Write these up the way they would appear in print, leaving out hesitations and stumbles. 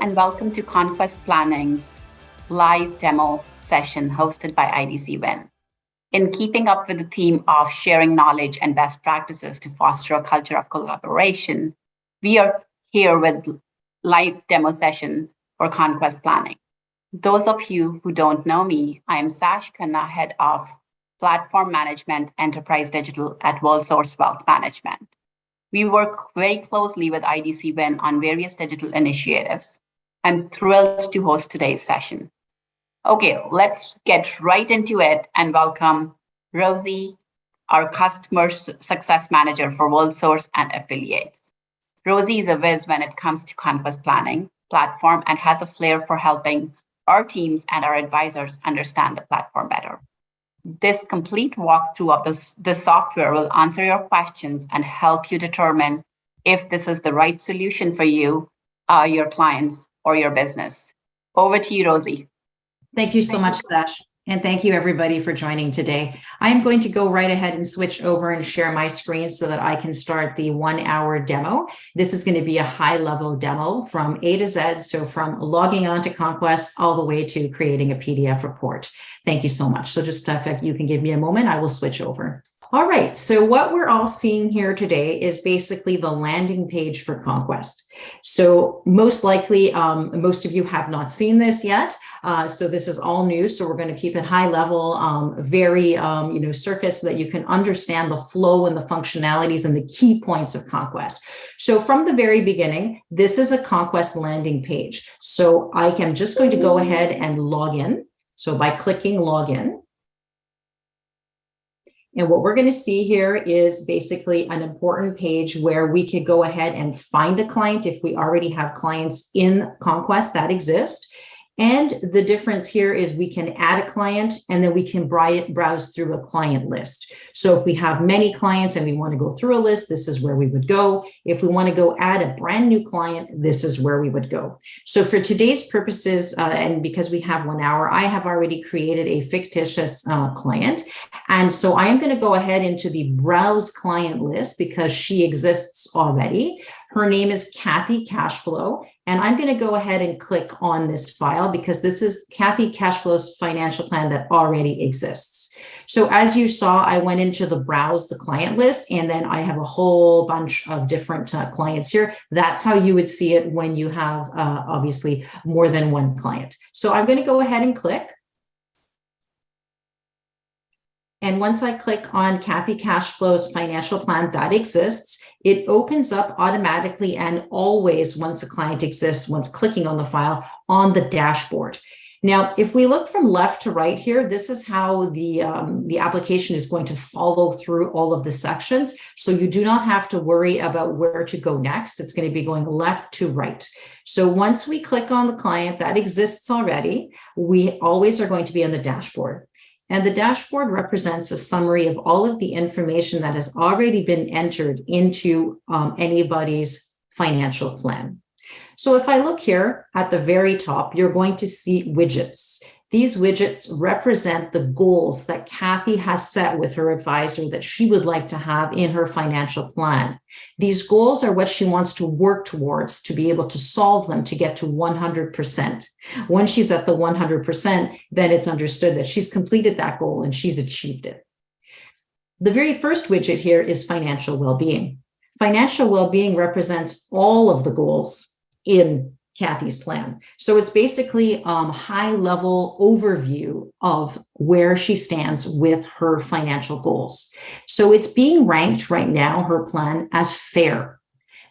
and welcome to Conquest Planning's live demo session hosted by IDC WIN. In keeping up with the theme of sharing knowledge and best practices to foster a culture of collaboration, we are here with live demo session for Conquest Planning. Those of you who don't know me, I am Sash Khanna, Head of Platform Management Enterprise Digital at Worldsource Wealth Management. We work very closely with IDC WIN on various digital initiatives. I'm thrilled to host today's session. Okay, let's get right into it and welcome Rosie, our Customer Success Manager for Worldsource and Affiliates. Rosie is a whiz when it comes to Conquest Planning platform and has a flair for helping our teams and our advisors understand the platform better. This complete walkthrough of the software will answer your questions and help you determine if this is the right solution for you, your clients, or your business. Over to you, Rosie. Thank you so much, Sash. And thank you everybody for joining today. I'm going to go right ahead and switch over and share my screen so that I can start the 1 hour demo. This is going to be a high level demo from A to Z. So from logging on to Conquest all the way to creating a PDF report. Thank you so much. So just if you can give me a moment, I will switch over. All right, so what we're all seeing here today is basically the landing page for Conquest. So most likely, most of you have not seen this yet. So this is all new. So we're going to keep it high level, very, surface so that you can understand the flow and the functionalities and the key points of Conquest. So from the very beginning, this is a Conquest landing page. So I am just going to go ahead and log in. So by clicking login. And what we're going to see here is basically an important page where we could go ahead and find a client if we already have clients in Conquest that exist. And the difference here is we can add a client and then we can browse through a client list. So if we have many clients and we want to go through a list, this is where we would go. If we want to go add a brand new client, this is where we would go. So for today's purposes, and because we have 1 hour, I have already created a fictitious client. And so I am going to go ahead into the browse client list because she exists already. Her name is Kathy Cashflow, and I'm going to go ahead and click on this file because this is Kathy Cashflow's financial plan that already exists. So as you saw, I went into the browse the client list, and then I have a whole bunch of different clients here. That's how you would see it when you have obviously more than one client. So I'm going to go ahead and click. And once I click on Kathy Cashflow's financial plan that exists, it opens up automatically and always once a client exists, once clicking on the file on the dashboard. Now, if we look from left to right here, this is how the application is going to follow through all of the sections. So you do not have to worry about where to go next. It's going to be going left to right. So once we click on the client that exists already, we always are going to be on the dashboard. And the dashboard represents a summary of all of the information that has already been entered into anybody's financial plan. So if I look here at the very top, you're going to see widgets. These widgets represent the goals that Kathy has set with her advisor that she would like to have in her financial plan. These goals are what she wants to work towards to be able to solve them to get to 100%. Once she's at the 100%, then it's understood that she's completed that goal and she's achieved it. The very first widget here is financial well-being. Financial well-being represents all of the goals in Kathy's plan. So it's basically high-level overview of where she stands with her financial goals. So it's being ranked right now, her plan, as fair.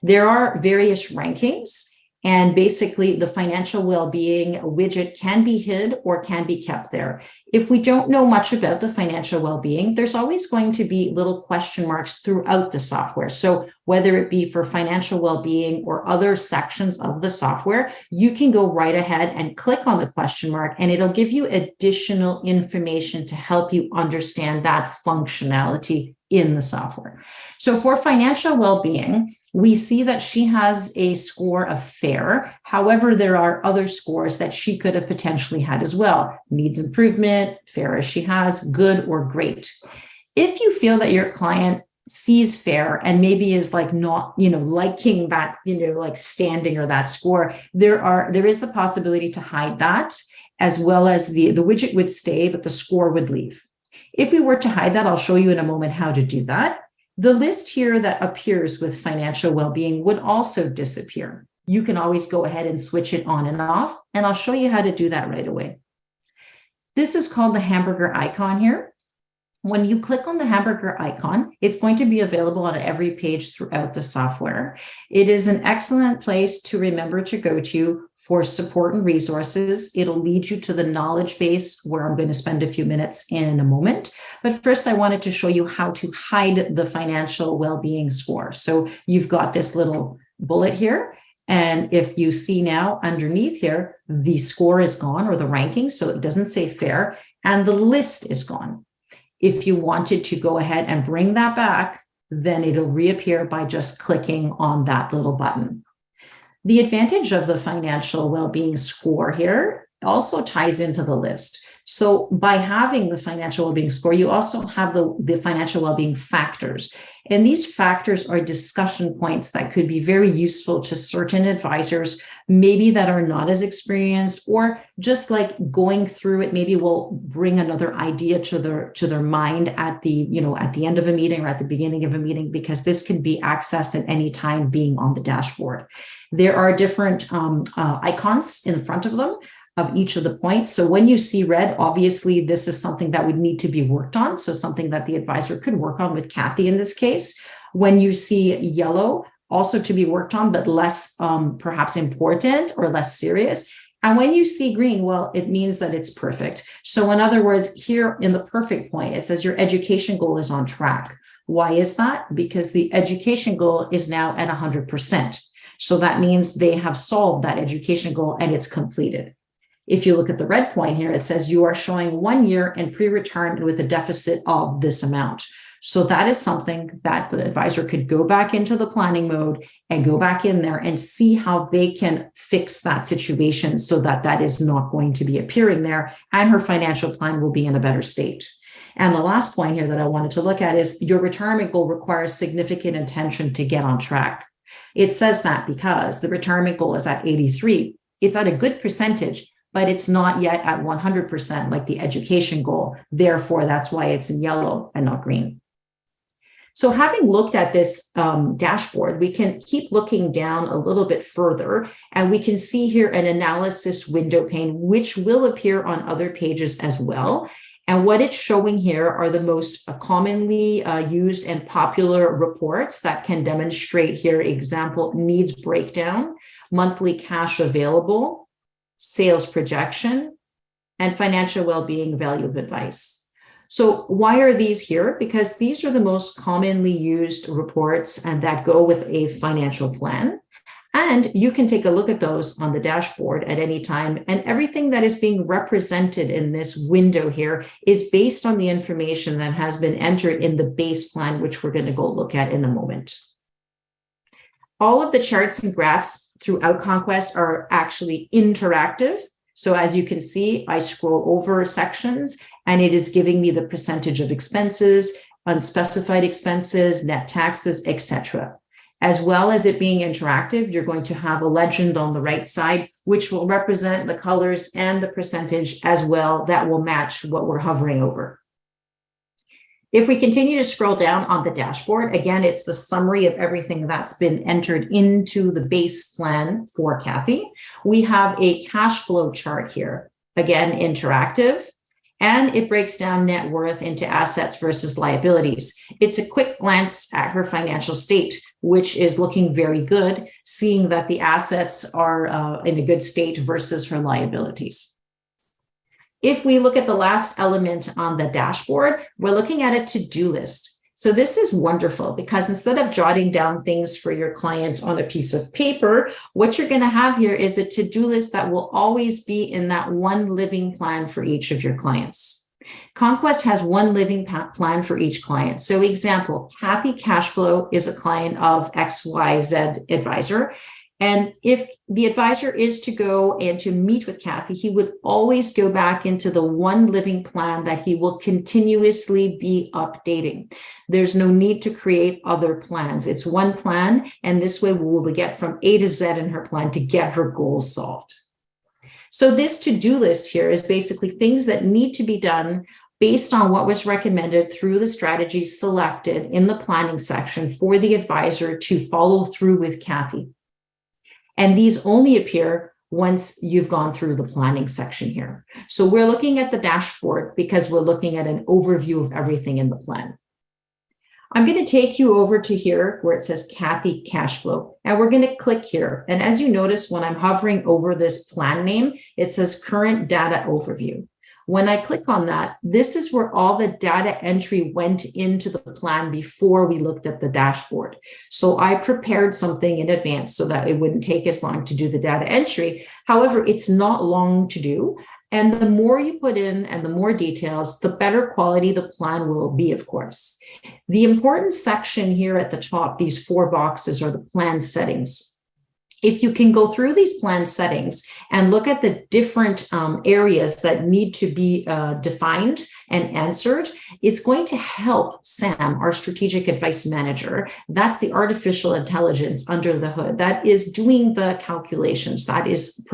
There are various rankings, and basically the financial well-being widget can be hid or can be kept there. If we don't know much about the financial well-being, there's always going to be little question marks throughout the software. So whether it be for financial well-being or other sections of the software, you can go right ahead and click on the question mark, and it'll give you additional information to help you understand that functionality in the software. So for financial well-being, we see that she has a score of fair. However, there are other scores that she could have potentially had as well. Needs improvement, fair as she has, good or great. If you feel that your client sees fair and maybe is like not, liking that, like standing or that score, there is the possibility to hide that, as well as the widget would stay, but the score would leave. If we were to hide that, I'll show you in a moment how to do that. The list here that appears with financial well-being would also disappear. You can always go ahead and switch it on and off, and I'll show you how to do that right away. This is called the hamburger icon here. When you click on the hamburger icon, it's going to be available on every page throughout the software. It is an excellent place to remember to go to for support and resources. It'll lead you to the knowledge base, where I'm going to spend a few minutes in a moment. But first, I wanted to show you how to hide the financial well-being score. So you've got this little bullet here. And if you see now underneath here, the score is gone, or the ranking, so it doesn't say fair, and the list is gone. If you wanted to go ahead and bring that back, then it'll reappear by just clicking on that little button. The advantage of the financial well-being score here also ties into the list. So by having the financial well-being score, you also have the financial well-being factors. And these factors are discussion points that could be very useful to certain advisors, maybe that are not as experienced, or just like going through it, maybe will bring another idea to their mind at the end of a meeting or at the beginning of a meeting, because this can be accessed at any time being on the dashboard. There are different icons in front of them of each of the points. So when you see red, obviously this is something that would need to be worked on. So something that the advisor could work on with Kathy in this case. When you see yellow, also to be worked on, but less perhaps important or less serious. And when you see green, well, it means that it's perfect. So in other words, here in the perfect point, it says your education goal is on track. Why is that? Because the education goal is now at 100%. So that means they have solved that education goal and it's completed. If you look at the red point here, it says you are showing 1 year in pre-retirement with a deficit of this amount. So that is something that the advisor could go back into the planning mode and go back in there and see how they can fix that situation so that that is not going to be appearing there, and her financial plan will be in a better state. And the last point here that I wanted to look at is your retirement goal requires significant attention to get on track. It says that because the retirement goal is at 83. It's at a good percentage, but it's not yet at 100% like the education goal. Therefore, that's why it's in yellow and not green. So having looked at this dashboard, we can keep looking down a little bit further, and we can see here an analysis window pane, which will appear on other pages as well. And what it's showing here are the most commonly used and popular reports that can demonstrate here, example, needs breakdown, monthly cash available, sales projection, and financial well-being value of advice. So why are these here? Because these are the most commonly used reports and that go with a financial plan. And you can take a look at those on the dashboard at any time. And everything that is being represented in this window here is based on the information that has been entered in the base plan, which we're going to go look at in a moment. All of the charts and graphs throughout Conquest are actually interactive. So as you can see, I scroll over sections and it is giving me the percentage of expenses, unspecified expenses, net taxes, etc. As well as it being interactive, you're going to have a legend on the right side, which will represent the colors and the percentage as well that will match what we're hovering over. If we continue to scroll down on the dashboard, again, it's the summary of everything that's been entered into the base plan for Kathy. We have a cash flow chart here, again, interactive, and it breaks down net worth into assets versus liabilities. It's a quick glance at her financial state, which is looking very good, seeing that the assets are in a good state versus her liabilities. If we look at the last element on the dashboard, we're looking at a to-do list. So this is wonderful because instead of jotting down things for your client on a piece of paper, what you're going to have here is a to-do list that will always be in that one living plan for each of your clients. Conquest has one living plan for each client. So example, Kathy Cashflow is a client of XYZ advisor. And if the advisor is to go and to meet with Kathy, he would always go back into the one living plan that he will continuously be updating. There's no need to create other plans. It's one plan, and this way we will get from A to Z in her plan to get her goals solved. So this to-do list here is basically things that need to be done based on what was recommended through the strategies selected in the planning section for the advisor to follow through with Kathy. And these only appear once you've gone through the planning section here. So we're looking at the dashboard because we're looking at an overview of everything in the plan. I'm going to take you over to here where it says Kathy Cash Flow, and we're going to click here. And as you notice, when I'm hovering over this plan name, it says Current Data Overview. When I click on that, this is where all the data entry went into the plan before we looked at the dashboard. So I prepared something in advance so that it wouldn't take as long to do the data entry. However, it's not long to do. And the more you put in and the more details, the better quality the plan will be, of course. The important section here at the top, these 4 boxes, are the plan settings. If you can go through these plan settings and look at the different areas that need to be defined and answered, it's going to help Sam, our strategic advice manager. That's the artificial intelligence under the hood that is doing the calculations, that is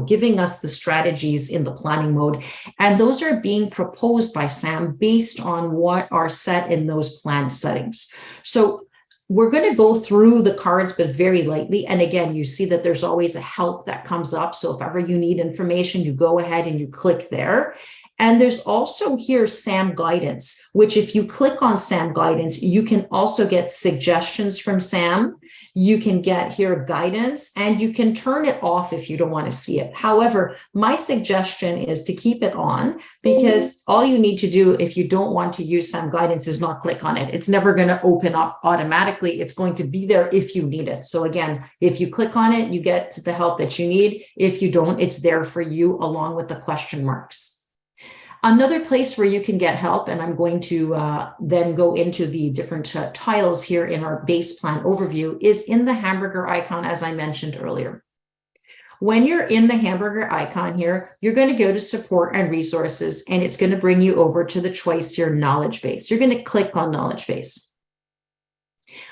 giving us the strategies in the planning mode. And those are being proposed by Sam based on what are set in those plan settings. So we're going to go through the cards, but very lightly. And again, you see that there's always a help that comes up. So if ever you need information, you go ahead and you click there. And there's also here SAM guidance, which if you click on SAM guidance, you can also get suggestions from Sam. You can get here guidance, and you can turn it off if you don't want to see it. However, my suggestion is to keep it on, because all you need to do if you don't want to use SAM guidance is not click on it. It's never going to open up automatically. It's going to be there if you need it. So again, if you click on it, you get the help that you need. If you don't, it's there for you along with the question marks. Another place where you can get help, and I'm going to then go into the different tiles here in our base plan overview, is in the hamburger icon, as I mentioned earlier. When you're in the hamburger icon here, you're going to go to support and resources, and it's going to bring you over to the choice here, knowledge base. You're going to click on knowledge base.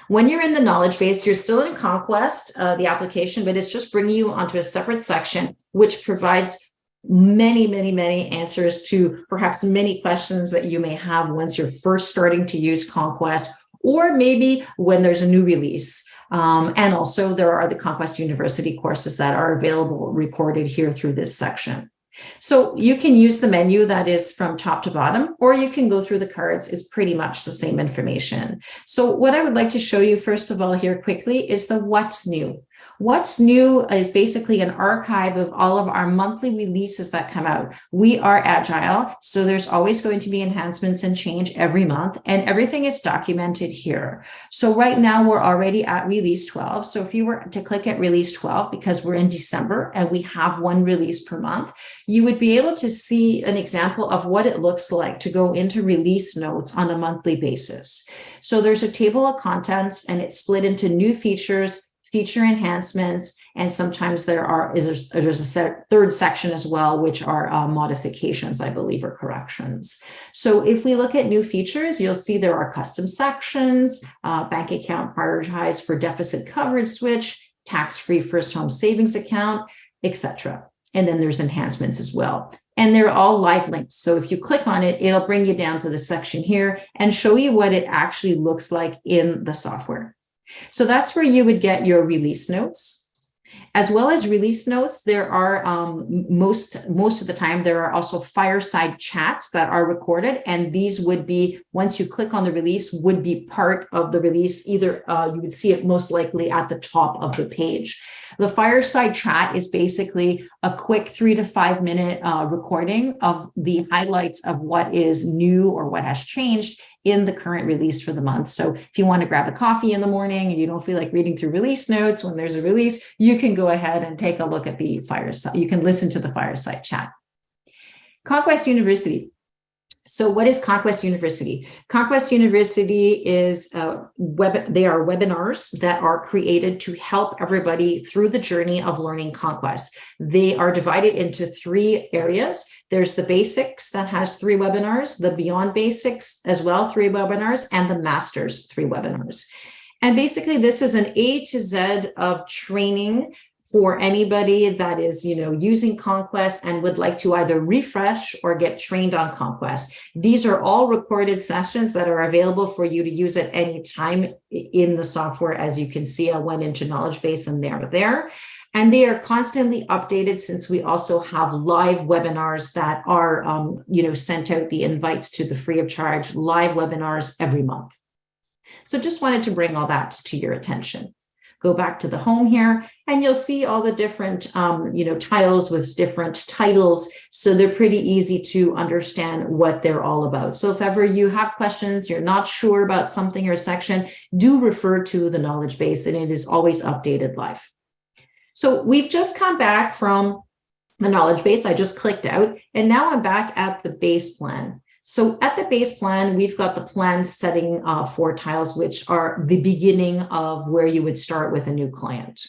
When you're in the knowledge base, you're still in Conquest, the application, but it's just bringing you onto a separate section, which provides many answers to perhaps many questions that you may have once you're first starting to use Conquest, or maybe when there's a new release. And also there are the Conquest University courses that are available recorded here through this section. So you can use the menu that is from top to bottom, or you can go through the cards. It's pretty much the same information. So what I would like to show you first of all here quickly is the what's new. What's new is basically an archive of all of our monthly releases that come out. We are agile, so there's always going to be enhancements and change every month, and everything is documented here. So right now we're already at release 12. So if you were to click at release 12, because we're in December and we have one release per month, you would be able to see an example of what it looks like to go into release notes on a monthly basis. So there's a table of contents, and it's split into new features, feature enhancements, and sometimes there's a third section as well, which are modifications, I believe, or corrections. So if we look at new features, you'll see there are custom sections, bank account prioritized for deficit coverage switch, tax-free first home savings account, etc. And then there's enhancements as well. And they're all live links. So if you click on it, it'll bring you down to the section here and show you what it actually looks like in the software. So that's where you would get your release notes. As well as release notes, there are most of the time, there are also fireside chats that are recorded. And these would be, once you click on the release, would be part of the release. Either you would see it most likely at the top of the page. The fireside chat is basically a quick 3 to 5 minute recording of the highlights of what is new or what has changed in the current release for the month. So if you want to grab a coffee in the morning and you don't feel like reading through release notes when there's a release, you can go ahead and take a look at the fireside. You can listen to the fireside chat. Conquest University. So what is Conquest University? Conquest University is they are webinars that are created to help everybody through the journey of learning Conquest. They are divided into 3 areas. There's the basics that has 3 webinars, the beyond basics as well, 3 webinars, and the masters 3 webinars. And basically this is an A to Z of training for anybody that is, using Conquest and would like to either refresh or get trained on Conquest. These are all recorded sessions that are available for you to use at any time in the software. As you can see, I went into knowledge base and they're there. And they are constantly updated, since we also have live webinars that are, sent out, the invites to the free of charge live webinars every month. So just wanted to bring all that to your attention. Go back to the home here, and you'll see all the different, tiles with different titles. So they're pretty easy to understand what they're all about. So if ever you have questions, you're not sure about something or section, do refer to the knowledge base, and it is always updated live. So we've just come back from the knowledge base. I just clicked out, and now I'm back at the base plan. So at the base plan, we've got the plan setting 4 tiles, which are the beginning of where you would start with a new client.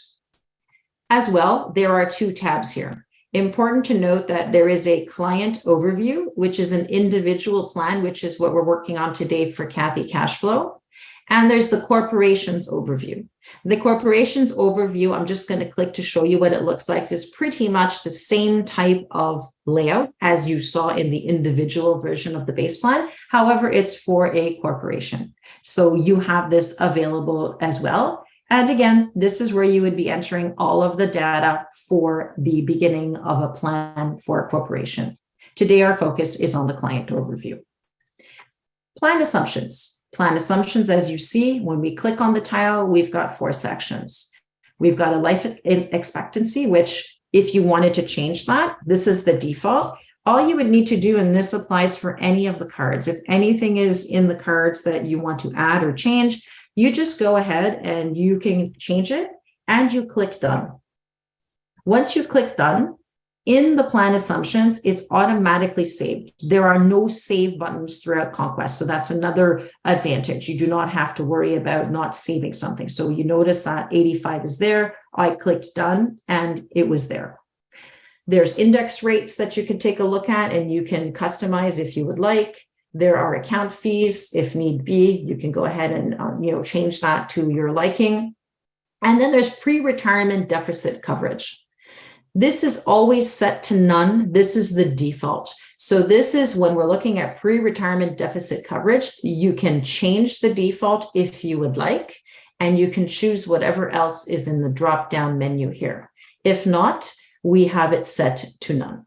As well, there are 2 tabs here. Important to note that there is a client overview, which is an individual plan, which is what we're working on today for Kathy Cashflow. And there's the corporations overview. The corporations overview, I'm just going to click to show you what it looks like, is pretty much the same type of layout as you saw in the individual version of the base plan. However, it's for a corporation. So you have this available as well. And again, this is where you would be entering all of the data for the beginning of a plan for a corporation. Today, our focus is on the client overview. Plan assumptions. Plan assumptions, as you see, when we click on the tile, we've got 4 sections. We've got a life expectancy, which if you wanted to change that, this is the default. All you would need to do, and this applies for any of the cards, if anything is in the cards that you want to add or change, you just go ahead and you can change it, and you click done. Once you click done, in the plan assumptions, it's automatically saved. There are no save buttons throughout Conquest. So that's another advantage. You do not have to worry about not saving something. So you notice that 85 is there. I clicked done and it was there. There's index rates that you can take a look at and you can customize if you would like. There are account fees if need be. You can go ahead and change that to your liking. And then there's pre-retirement deficit coverage. This is always set to none. This is the default. So this is when we're looking at pre-retirement deficit coverage. You can change the default if you would like, and you can choose whatever else is in the drop-down menu here. If not, we have it set to none.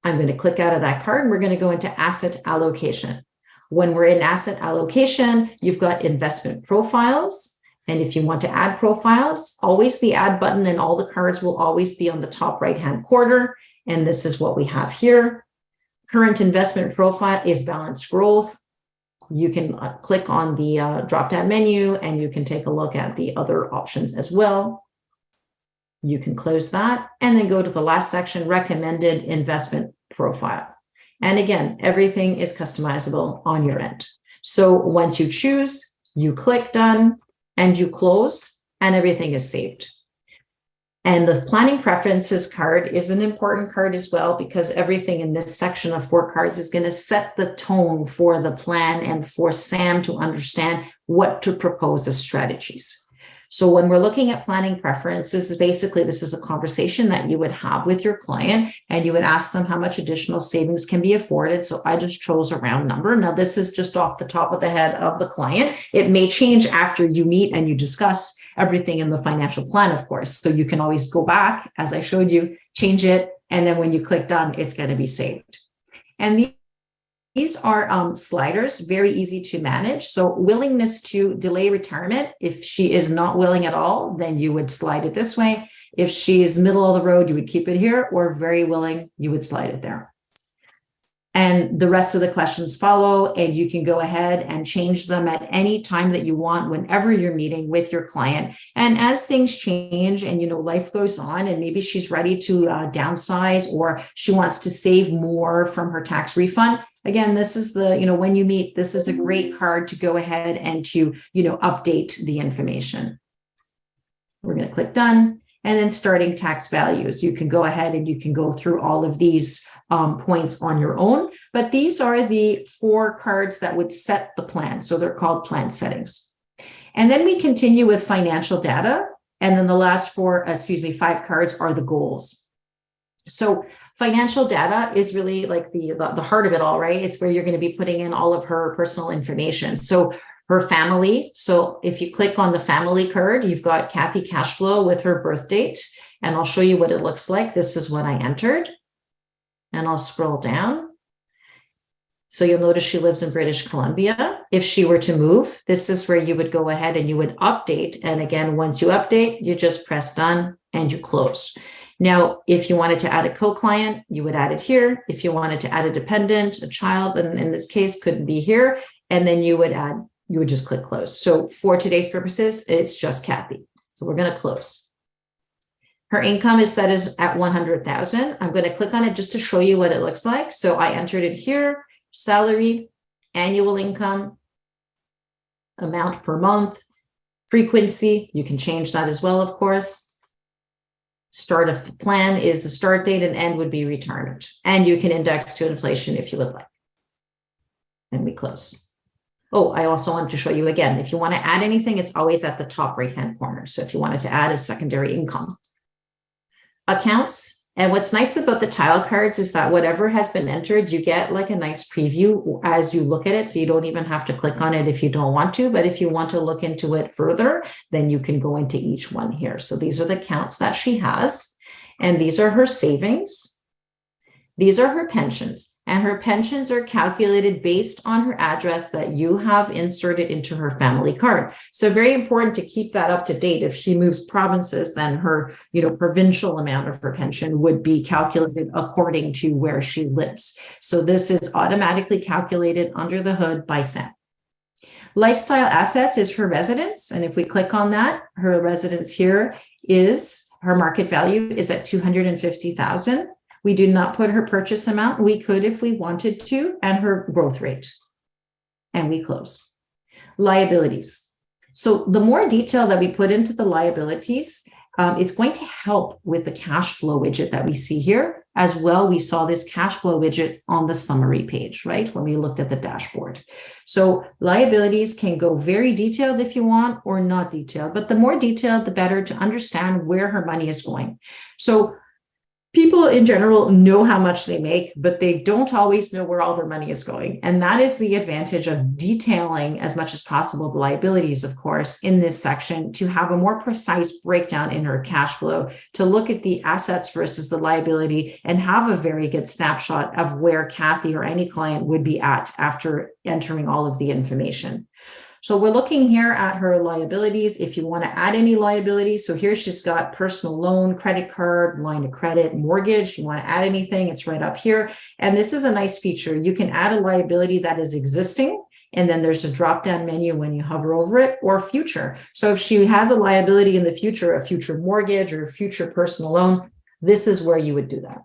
I'm going to click out of that card and we're going to go into asset allocation. When we're in asset allocation, you've got investment profiles. And if you want to add profiles, always the add button and all the cards will always be on the top right-hand corner. And this is what we have here. Current investment profile is balanced growth. You can click on the drop-down menu and you can take a look at the other options as well. You can close that and then go to the last section, recommended investment profile. And again, everything is customizable on your end. So once you choose, you click done, and you close, and everything is saved. And the planning preferences card is an important card as well, because everything in this section of 4 cards is going to set the tone for the plan and for Sam to understand what to propose as strategies. So when we're looking at planning preferences, basically this is a conversation that you would have with your client and you would ask them how much additional savings can be afforded. So I just chose a round number. Now this is just off the top of the head of the client. It may change after you meet and you discuss everything in the financial plan, of course. So you can always go back, as I showed you, change it. And then when you click done, it's going to be saved. And these are sliders, very easy to manage. So willingness to delay retirement, if she is not willing at all, then you would slide it this way. If she is middle of the road, you would keep it here, or very willing, you would slide it there. And the rest of the questions follow, and you can go ahead and change them at any time that you want, whenever you're meeting with your client. And as things change and, life goes on, and maybe she's ready to downsize, or she wants to save more from her tax refund. Again, this is when you meet, this is a great card to go ahead and to, update the information. We're going to click done. And then starting tax values. You can go ahead and you can go through all of these points on your own, but these are the 4 cards that would set the plan. So they're called plan settings. And then we continue with financial data. And then the last 5 cards are the goals. So financial data is really like the heart of it all, right? It's where you're going to be putting in all of her personal information. So her family. So if you click on the family card, you've got Kathy Cashflow with her birth date, and I'll show you what it looks like. This is what I entered, and I'll scroll down. So you'll notice she lives in British Columbia. If she were to move, this is where you would go ahead and you would update. And again, once you update, you just press done and you close. Now, if you wanted to add a co-client, you would add it here. If you wanted to add a dependent, a child, and in this case couldn't be here, and then you would just click close. So for today's purposes, it's just Kathy. So we're going to close. Her income is set as at 100,000. I'm going to click on it just to show you what it looks like. So I entered it here, salary, annual income, amount per month, frequency. You can change that as well, of course. Start of plan is the start date, and end would be returned. And you can index to inflation if you would like. And we close. Oh, I also want to show you again, if you want to add anything, it's always at the top right-hand corner. So if you wanted to add a secondary income. Accounts. And what's nice about the tile cards is that whatever has been entered, you get like a nice preview as you look at it. So you don't even have to click on it if you don't want to. But if you want to look into it further, then you can go into each one here. So these are the accounts that she has. And these are her savings. These are her pensions. And her pensions are calculated based on her address that you have inserted into her family card. So very important to keep that up to date. If she moves provinces, then her, provincial amount of her pension would be calculated according to where she lives. So this is automatically calculated under the hood by Sam. Lifestyle assets is her residence. And if we click on that, her residence here is her market value is at 250,000. We do not put her purchase amount. We could if we wanted to, and her growth rate. And we close. Liabilities. So the more detail that we put into the liabilities, it's going to help with the cash flow widget that we see here. As well, we saw this cash flow widget on the summary page, right? When we looked at the dashboard. So liabilities can go very detailed if you want, or not detailed, but the more detailed, the better to understand where her money is going. So people in general know how much they make, but they don't always know where all their money is going. And that is the advantage of detailing as much as possible the liabilities, of course, in this section to have a more precise breakdown in her cash flow, to look at the assets versus the liability and have a very good snapshot of where Kathy or any client would be at after entering all of the information. So we're looking here at her liabilities. If you want to add any liabilities, so here she's got personal loan, credit card, line of credit, mortgage. You want to add anything, it's right up here. And this is a nice feature. You can add a liability that is existing, and then there's a drop-down menu when you hover over it, or future. So if she has a liability in the future, a future mortgage or a future personal loan, this is where you would do that.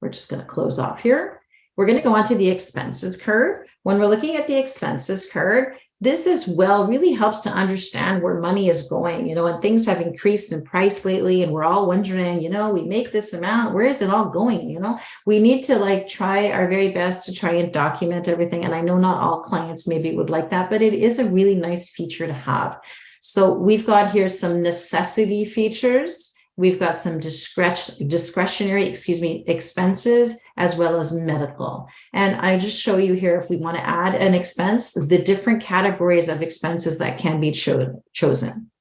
We're just going to close off here. We're going to go on to the expenses card. When we're looking at the expenses card, this as well really helps to understand where money is going, and things have increased in price lately, and we're all wondering, we make this amount, where is it all going? We need to try our very best to try and document everything. And I know not all clients maybe would like that, but it is a really nice feature to have. So we've got here some necessity features. We've got some discretionary, expenses, as well as medical. And I just show you here, if we want to add an expense, the different categories of expenses that can be chosen.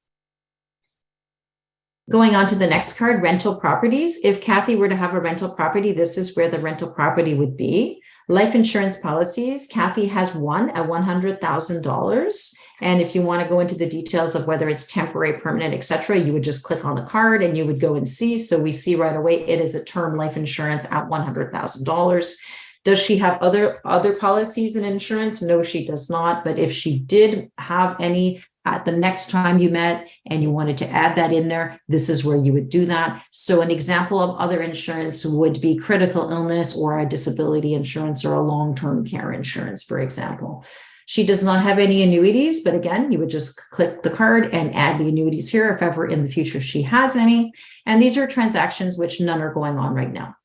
Going on to the next card, rental properties. If Kathy were to have a rental property, this is where the rental property would be. Life insurance policies, Kathy has one at $100,000. And if you want to go into the details of whether it's temporary, permanent, etc., you would just click on the card and you would go and see. So we see right away it is a term life insurance at $100,000. Does she have other policies and insurance? No, she does not. But if she did have any at the next time you met and you wanted to add that in there, this is where you would do that. So an example of other insurance would be critical illness or a disability insurance or a long-term care insurance, for example. She does not have any annuities, but again, you would just click the card and add the annuities here if ever in the future she has any. And these are transactions which none are going on right now.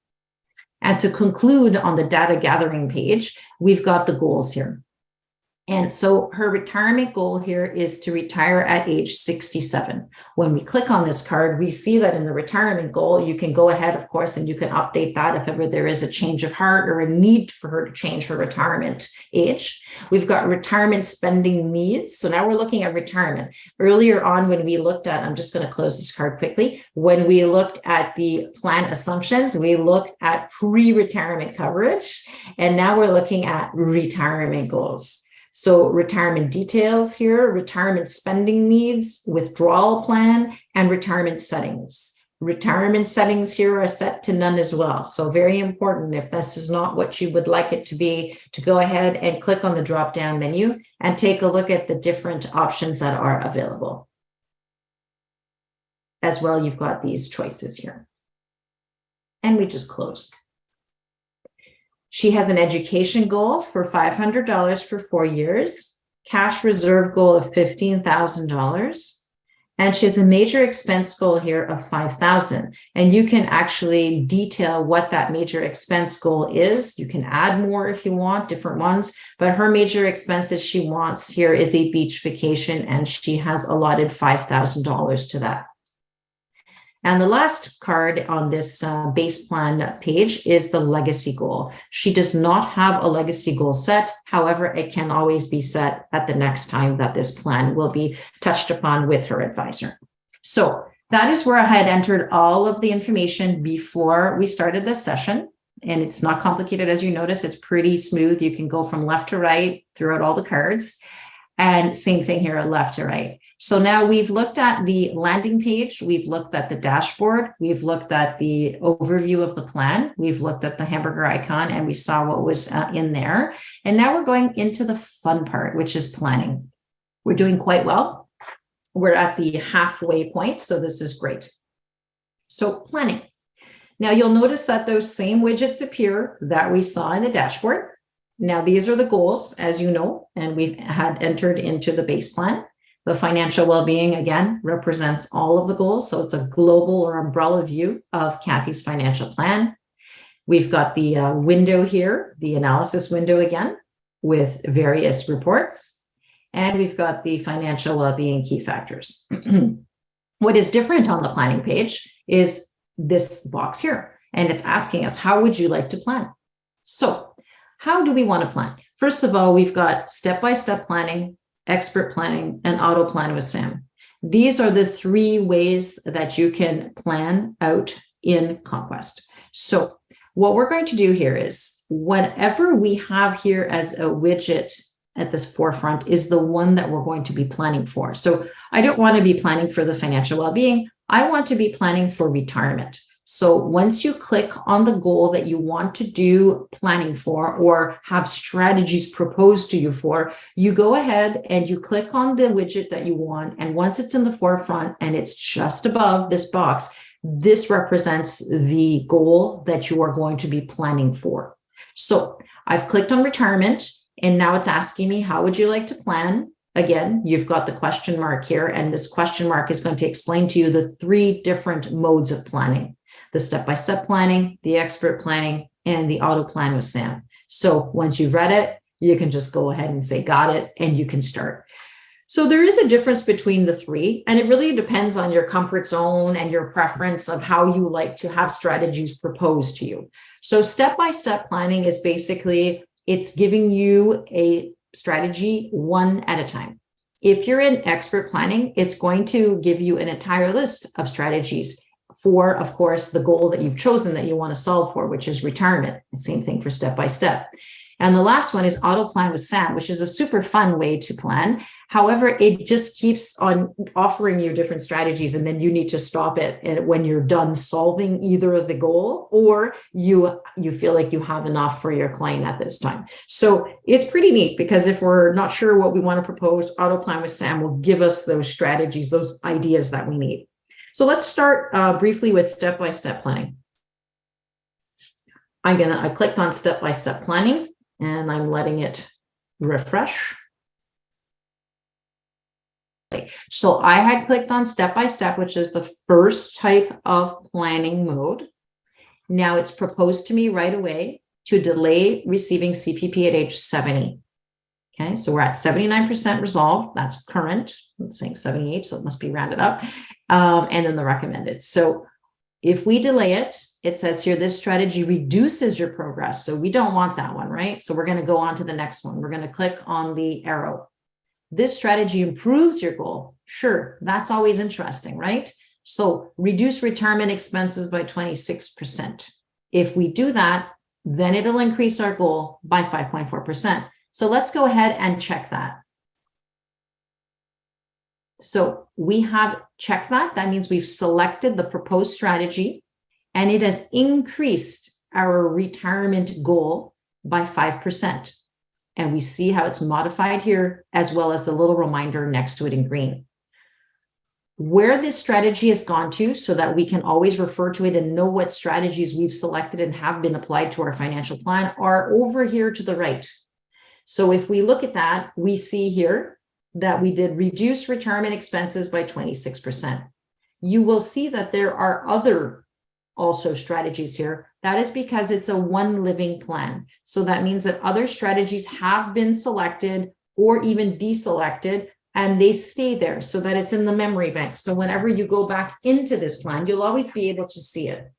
And to conclude on the data gathering page, we've got the goals here. And so her retirement goal here is to retire at age 67. When we click on this card, we see that in the retirement goal, you can go ahead, of course, and you can update that if ever there is a change of heart or a need for her to change her retirement age. We've got retirement spending needs. So now we're looking at retirement. Earlier on, when we looked at, I'm just going to close this card quickly. When we looked at the plan assumptions, we looked at pre-retirement coverage, and now we're looking at retirement goals. So retirement details here, retirement spending needs, withdrawal plan, and retirement settings. Retirement settings here are set to none as well. So very important, if this is not what you would like it to be, to go ahead and click on the drop-down menu and take a look at the different options that are available. As well, you've got these choices here. And we just close. She has an education goal for $500 for 4 years, cash reserve goal of $15,000, and she has a major expense goal here of $5,000. And you can actually detail what that major expense goal is. You can add more if you want, different ones, but her major expenses she wants here is a beach vacation, and she has allotted $5,000 to that. And the last card on this base plan page is the legacy goal. She does not have a legacy goal set. However, it can always be set at the next time that this plan will be touched upon with her advisor. So that is where I had entered all of the information before we started this session. And it's not complicated, as you notice. It's pretty smooth. You can go from left to right throughout all the cards. And same thing here, left to right. So now we've looked at the landing page, we've looked at the dashboard, we've looked at the overview of the plan, we've looked at the hamburger icon, and we saw what was in there. And now we're going into the fun part, which is planning. We're doing quite well. We're at the halfway point, so this is great. So planning. Now you'll notice that those same widgets appear that we saw in the dashboard. Now these are the goals, as you know, and we've had entered into the base plan. The financial well-being, again, represents all of the goals. So it's a global or umbrella view of Kathy's financial plan. We've got the window here, the analysis window again, with various reports. And we've got the financial well-being key factors. What is different on the planning page is this box here. And it's asking us, how would you like to plan? So how do we want to plan? First of all, we've got step-by-step planning, expert planning, and auto plan with Sam. These are the 3 ways that you can plan out in Conquest. So what we're going to do here is whatever we have here as a widget at this forefront is the one that we're going to be planning for. So I don't want to be planning for the financial well-being. I want to be planning for retirement. So once you click on the goal that you want to do planning for or have strategies proposed to you for, you go ahead and you click on the widget that you want. And once it's in the forefront and it's just above this box, this represents the goal that you are going to be planning for. So I've clicked on retirement, and now it's asking me, how would you like to plan? Again, you've got the question mark here, and this question mark is going to explain to you the 3 different modes of planning: the step-by-step planning, the expert planning, and the auto plan with Sam. So once you've read it, you can just go ahead and say, got it, and you can start. So there is a difference between the 3, and it really depends on your comfort zone and your preference of how you like to have strategies proposed to you. So step-by-step planning is basically, it's giving you a strategy one at a time. If you're in expert planning, it's going to give you an entire list of strategies for, of course, the goal that you've chosen that you want to solve for, which is retirement. The same thing for step by step. And the last one is auto plan with Sam, which is a super fun way to plan. However, it just keeps on offering you different strategies, and then you need to stop it when you're done solving either of the goal, or you feel like you have enough for your client at this time. So it's pretty neat, because if we're not sure what we want to propose, auto plan with Sam will give us those strategies, those ideas that we need. So let's start briefly with step-by-step planning. I clicked on step-by-step planning, and I'm letting it refresh. So I had clicked on step-by-step, which is the first type of planning mode. Now it's proposed to me right away to delay receiving CPP at age 70. Okay, so we're at 79% resolved. That's current. I'm saying 78, so it must be rounded up. And then the recommended. So if we delay it, it says here, this strategy reduces your progress. So we don't want that one, right? So we're going to go on to the next one. We're going to click on the arrow. This strategy improves your goal. Sure, that's always interesting, right? So reduce retirement expenses by 26%. If we do that, then it'll increase our goal by 5.4%. So let's go ahead and check that. So we have checked that. That means we've selected the proposed strategy, and it has increased our retirement goal by 5%. And we see how it's modified here, as well as the little reminder next to it in green. Where this strategy has gone to, so that we can always refer to it and know what strategies we've selected and have been applied to our financial plan, are over here to the right. So if we look at that, we see here that we did reduce retirement expenses by 26%. You will see that there are other also strategies here. That is because it's a one living plan. So that means that other strategies have been selected or even deselected, and they stay there so that it's in the memory bank. So whenever you go back into this plan, you'll always be able to see it.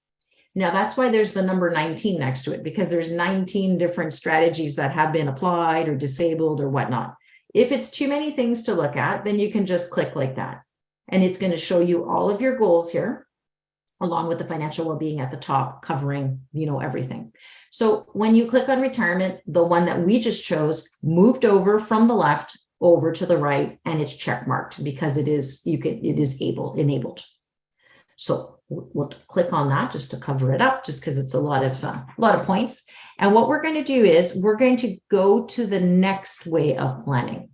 Now, that's why there's the number 19 next to it, because there's 19 different strategies that have been applied or disabled or whatnot. If it's too many things to look at, then you can just click like that. And it's going to show you all of your goals here, along with the financial well-being at the top, covering, everything. So when you click on retirement, the one that we just chose moved over from the left over to the right, and it's check marked because it is enabled. So we'll click on that just to cover it up, just because it's a lot of points. And what we're going to do is we're going to go to the next way of planning.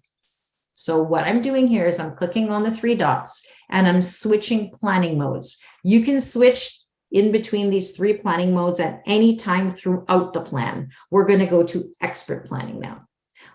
So what I'm doing here is I'm clicking on the three dots and I'm switching planning modes. You can switch in between these three planning modes at any time throughout the plan. We're going to go to expert planning now.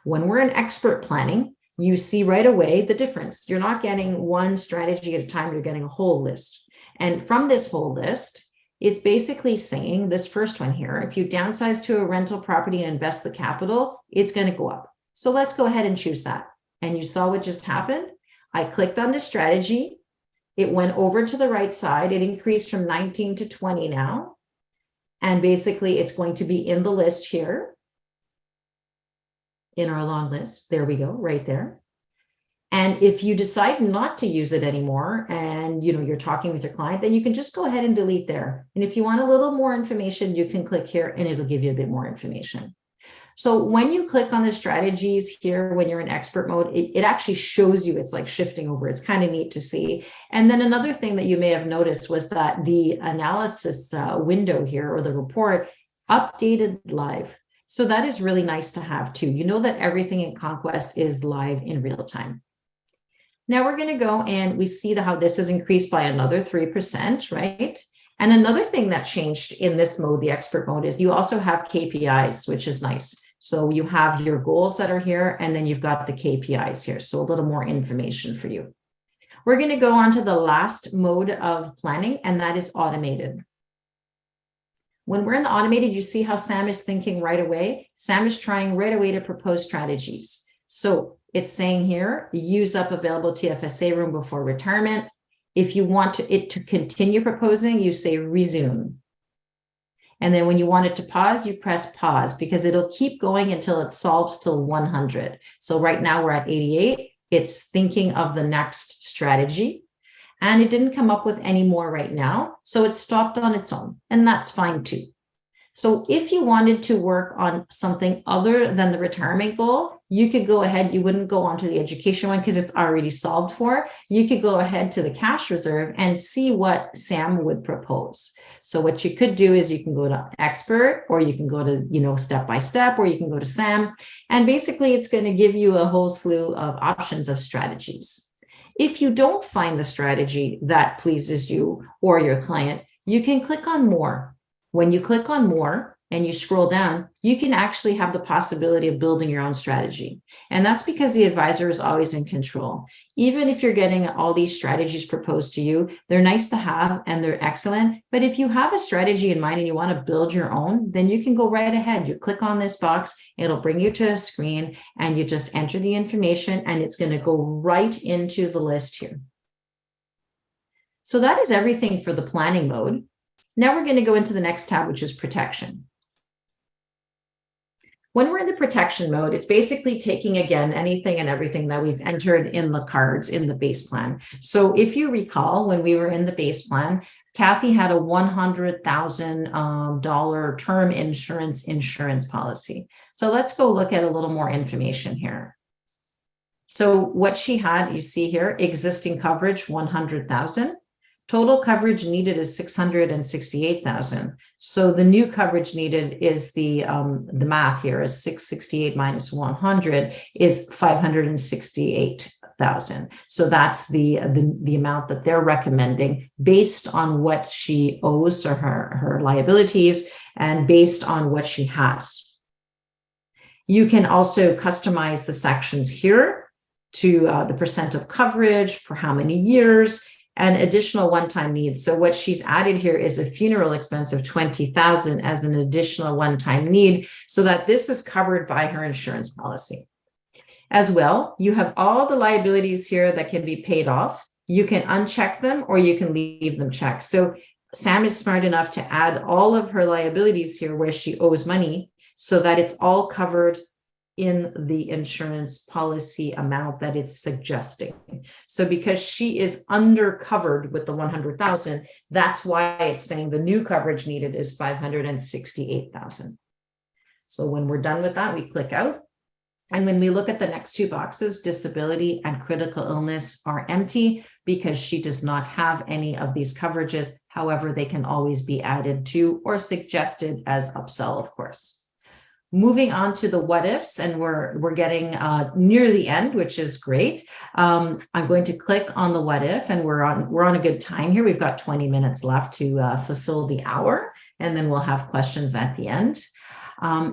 When we're in expert planning, you see right away the difference. You're not getting one strategy at a time, you're getting a whole list. And from this whole list, it's basically saying this first one here, if you downsize to a rental property and invest the capital, it's going to go up. So let's go ahead and choose that. And you saw what just happened. I clicked on the strategy. It went over to the right side. It increased from 19 to 20 now. And basically it's going to be in the list here, in our long list. There we go, right there. And if you decide not to use it anymore and you're talking with your client, then you can just go ahead and delete there. And if you want a little more information, you can click here and it'll give you a bit more information. So when you click on the strategies here, when you're in expert mode, it actually shows you, it's like shifting over. It's kind of neat to see. And then another thing that you may have noticed was that the analysis window here, or the report, updated live. So that is really nice to have too. You know that everything in Conquest is live in real time. Now we're going to go and we see how this has increased by another 3%, right? And another thing that changed in this mode, the expert mode, is you also have KPIs, which is nice. So you have your goals that are here, and then you've got the KPIs here. So a little more information for you. We're going to go on to the last mode of planning, and that is automated. When we're in the automated, you see how Sam is thinking right away. Sam is trying right away to propose strategies. So it's saying here, use up available TFSA room before retirement. If you want it to continue proposing, you say resume. And then when you want it to pause, you press pause, because it'll keep going until it solves till 100. So right now we're at 88. It's thinking of the next strategy. and it didn't come up with any more right now. So it stopped on its own, and that's fine too. So if you wanted to work on something other than the retirement goal, you could go ahead. You wouldn't go on to the education one because it's already solved for. You could go ahead to the cash reserve and see what Sam would propose. So what you could do is you can go to expert, or you can go to, step by step, or you can go to Sam. And basically it's going to give you a whole slew of options of strategies. If you don't find the strategy that pleases you or your client, you can click on more. When you click on more and you scroll down, you can actually have the possibility of building your own strategy. And that's because the advisor is always in control. Even if you're getting all these strategies proposed to you, they're nice to have and they're excellent. But if you have a strategy in mind and you want to build your own, then you can go right ahead. You click on this box, it'll bring you to a screen, and you just enter the information and it's going to go right into the list here. So that is everything for the planning mode. Now we're going to go into the next tab, which is protection. When we're in the protection mode, it's basically taking, again, anything and everything that we've entered in the cards in the base plan. So if you recall, when we were in the base plan, Kathy had a $100,000 term insurance policy. So let's go look at a little more information here. So what she had, you see here, existing coverage, 100,000. Total coverage needed is 668,000. So the new coverage needed is the math here is 668 minus 100 is 568,000. So that's the amount that they're recommending based on what she owes or her liabilities and based on what she has. You can also customize the sections here to the percent of coverage for how many years, and additional one-time needs. So what she's added here is a funeral expense of 20,000 as an additional one-time need, so that this is covered by her insurance policy. As well, you have all the liabilities here that can be paid off. You can uncheck them or you can leave them checked. So Sam is smart enough to add all of her liabilities here where she owes money so that it's all covered in the insurance policy amount that it's suggesting. So because she is undercovered with the 100,000, that's why it's saying the new coverage needed is 568,000. So when we're done with that, we click out. And when we look at the next two boxes, disability and critical illness are empty because she does not have any of these coverages. However, they can always be added to or suggested as upsell, of course. Moving on to the what ifs, and we're getting near the end, which is great. I'm going to click on the what if, and we're on a good time here. We've got 20 minutes left to fulfill the hour, and then we'll have questions at the end.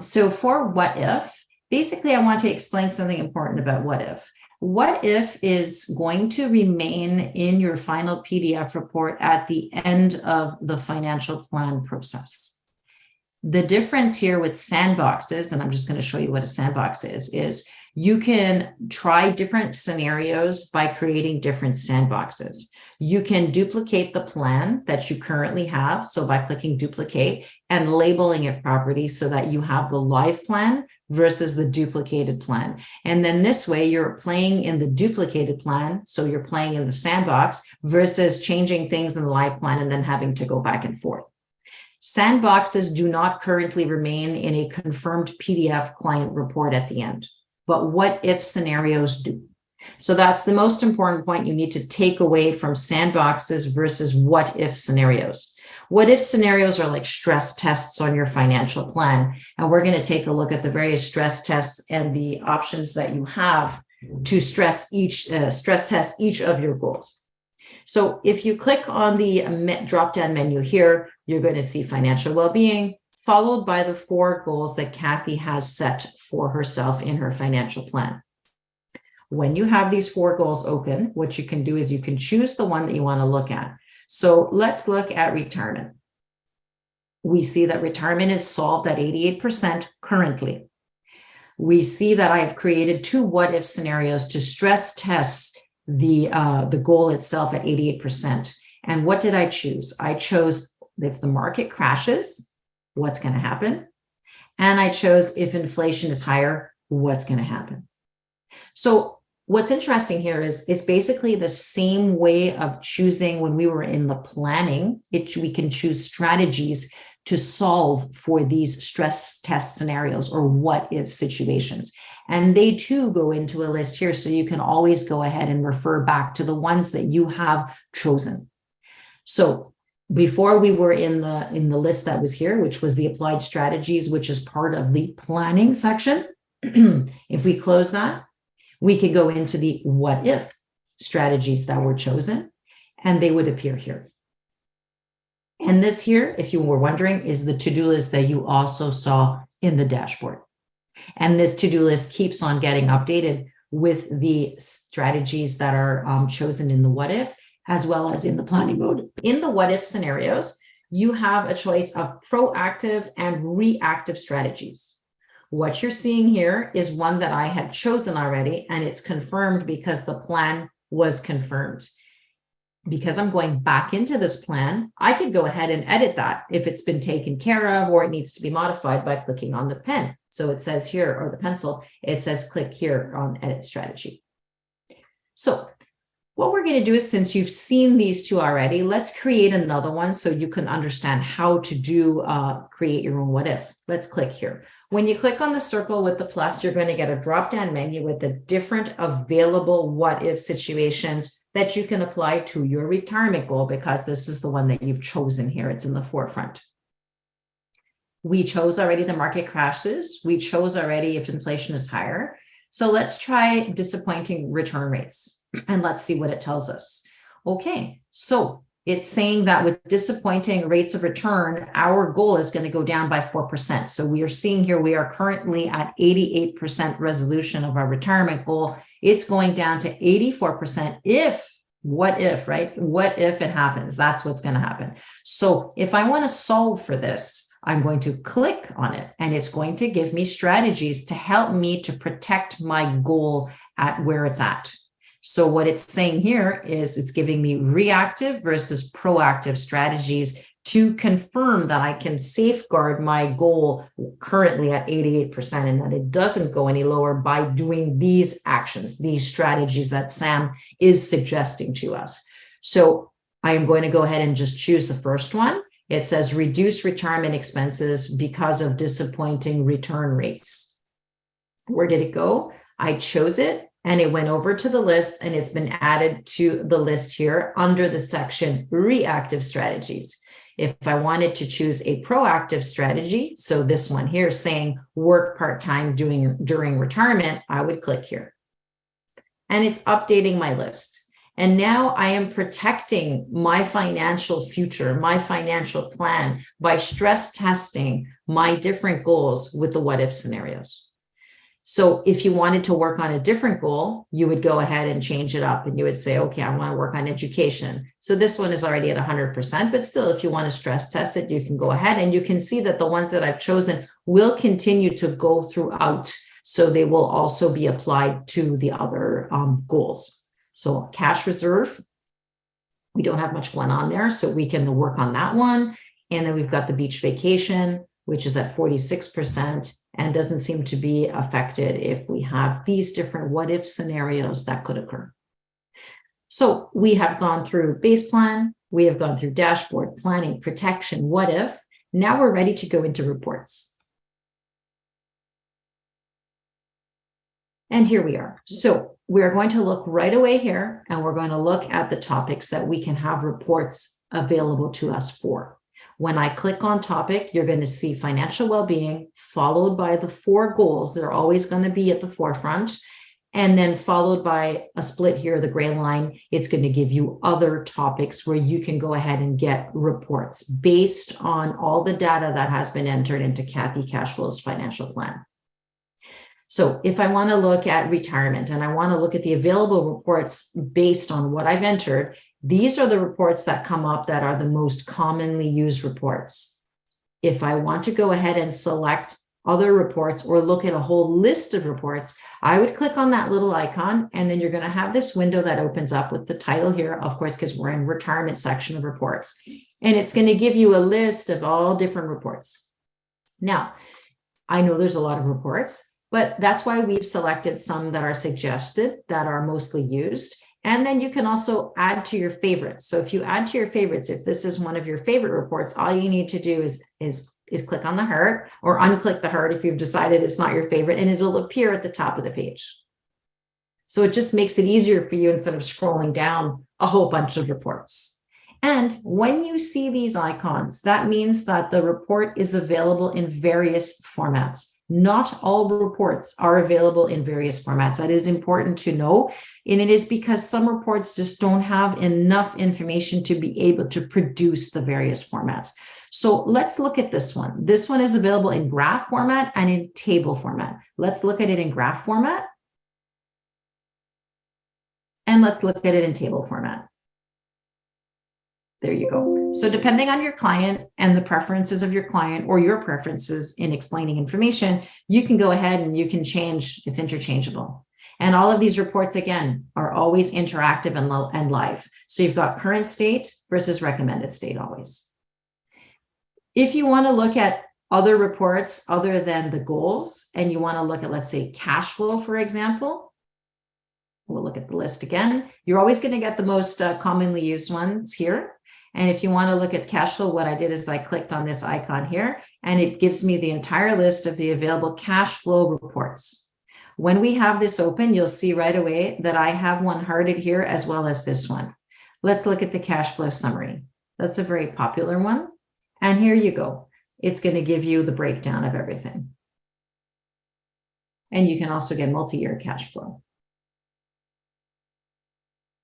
So for what if, basically, I want to explain something important about what if. What if is going to remain in your final PDF report at the end of the financial plan process. The difference here with sandboxes, and I'm just going to show you what a sandbox is you can try different scenarios by creating different sandboxes. You can duplicate the plan that you currently have. So by clicking duplicate and labeling it properly so that you have the live plan versus the duplicated plan. And then this way you're playing in the duplicated plan. So you're playing in the sandbox versus changing things in the live plan and then having to go back and forth. Sandboxes do not currently remain in a confirmed PDF client report at the end, but what if scenarios do. So that's the most important point you need to take away from sandboxes versus what if scenarios. What if scenarios are like stress tests on your financial plan. And we're going to take a look at the various stress tests and the options that you have to stress test each of your goals. So if you click on the drop-down menu here, you're going to see financial well-being, followed by the 4 goals that Kathy has set for herself in her financial plan. When you have these 4 goals open, what you can do is you can choose the one that you want to look at. So let's look at retirement. We see that retirement is solved at 88% currently. We see that I have created 2 what-if scenarios to stress test the goal itself at 88%. And what did I choose? I chose if the market crashes, what's going to happen? And I chose if inflation is higher, what's going to happen? So what's interesting here is it's basically the same way of choosing when we were in the planning. We can choose strategies to solve for these stress test scenarios or what if situations. And they too go into a list here. So you can always go ahead and refer back to the ones that you have chosen. So before we were in the list that was here, which was the applied strategies, which is part of the planning section. If we close that, we could go into the what if strategies that were chosen, and they would appear here. And this here, if you were wondering, is the to-do list that you also saw in the dashboard. And this to-do list keeps on getting updated with the strategies that are chosen in the what if, as well as in the planning mode. In the what if scenarios, you have a choice of proactive and reactive strategies. What you're seeing here is one that I had chosen already, and it's confirmed because the plan was confirmed. Because I'm going back into this plan, I could go ahead and edit that if it's been taken care of or it needs to be modified by clicking on the pen. So it says here, or the pencil, it says click here on edit strategy. So what we're going to do is, since you've seen these two already, let's create another one so you can understand how to do create your own what if. Let's click here. When you click on the circle with the plus, you're going to get a drop-down menu with the different available what if situations that you can apply to your retirement goal, because this is the one that you've chosen here. It's in the forefront. We chose already the market crashes. We chose already if inflation is higher. So let's try disappointing return rates and let's see what it tells us. Okay, so it's saying that with disappointing rates of return, our goal is going to go down by 4%. So we are seeing here, we are currently at 88% resolution of our retirement goal. It's going down to 84% what if, right? What if it happens? That's what's going to happen. So if I want to solve for this, I'm going to click on it, and it's going to give me strategies to help me to protect my goal at where it's at. So what it's saying here is it's giving me reactive versus proactive strategies to confirm that I can safeguard my goal currently at 88% and that it doesn't go any lower by doing these actions, these strategies that Sam is suggesting to us. So I am going to go ahead and just choose the first one. It says reduce retirement expenses because of disappointing return rates. Where did it go? I chose it, and it went over to the list, and it's been added to the list here under the section reactive strategies. If I wanted to choose a proactive strategy, so this one here saying work part-time during retirement, I would click here. And it's updating my list. And now I am protecting my financial future, my financial plan, by stress testing my different goals with the what if scenarios. So if you wanted to work on a different goal, you would go ahead and change it up, and you would say, okay, I want to work on education. So this one is already at 100%, but still, if you want to stress test it, you can go ahead, and you can see that the ones that I've chosen will continue to go throughout. So they will also be applied to the other goals. So cash reserve, we don't have much going on there, so we can work on that one. And then we've got the beach vacation, which is at 46%. And doesn't seem to be affected if we have these different what if scenarios that could occur. So we have gone through base plan, we have gone through dashboard, planning, protection, what if. Now we're ready to go into reports. And here we are. So we're going to look right away here, and we're going to look at the topics that we can have reports available to us for. When I click on topic, you're going to see financial well-being, followed by the 4 goals. They're always going to be at the forefront. And then followed by a split here, the gray line. It's going to give you other topics where you can go ahead and get reports based on all the data that has been entered into Kathy Cashflow's financial plan. So if I want to look at retirement and I want to look at the available reports based on what I've entered, these are the reports that come up that are the most commonly used reports. If I want to go ahead and select other reports or look at a whole list of reports, I would click on that little icon, and then you're going to have this window that opens up with the title here, of course, because we're in retirement section of reports. And it's going to give you a list of all different reports. Now, I know there's a lot of reports. But that's why we've selected some that are suggested, that are mostly used. And then you can also add to your favorites. So if you add to your favorites, if this is one of your favorite reports, all you need to do is click on the heart or unclick the heart if you've decided it's not your favorite, and it'll appear at the top of the page. So it just makes it easier for you instead of scrolling down a whole bunch of reports. And when you see these icons, that means that the report is available in various formats. Not all reports are available in various formats. That is important to know. And it is because some reports just don't have enough information to be able to produce the various formats. So let's look at this one. This one is available in graph format and in table format. Let's look at it in graph format. And let's look at it in table format. There you go. So depending on your client and the preferences of your client or your preferences in explaining information, you can go ahead and you can change. It's interchangeable. And all of these reports, again, are always interactive and live. So you've got current state versus recommended state always. If you want to look at other reports other than the goals, and you want to look at, let's say, cash flow, for example, we'll look at the list again. You're always going to get the most commonly used ones here. And if you want to look at cash flow, what I did is I clicked on this icon here, and it gives me the entire list of the available cash flow reports. When we have this open, you'll see right away that I have one hearted here as well as this one. Let's look at the cash flow summary. That's a very popular one. And here you go. It's going to give you the breakdown of everything. And you can also get multi-year cash flow.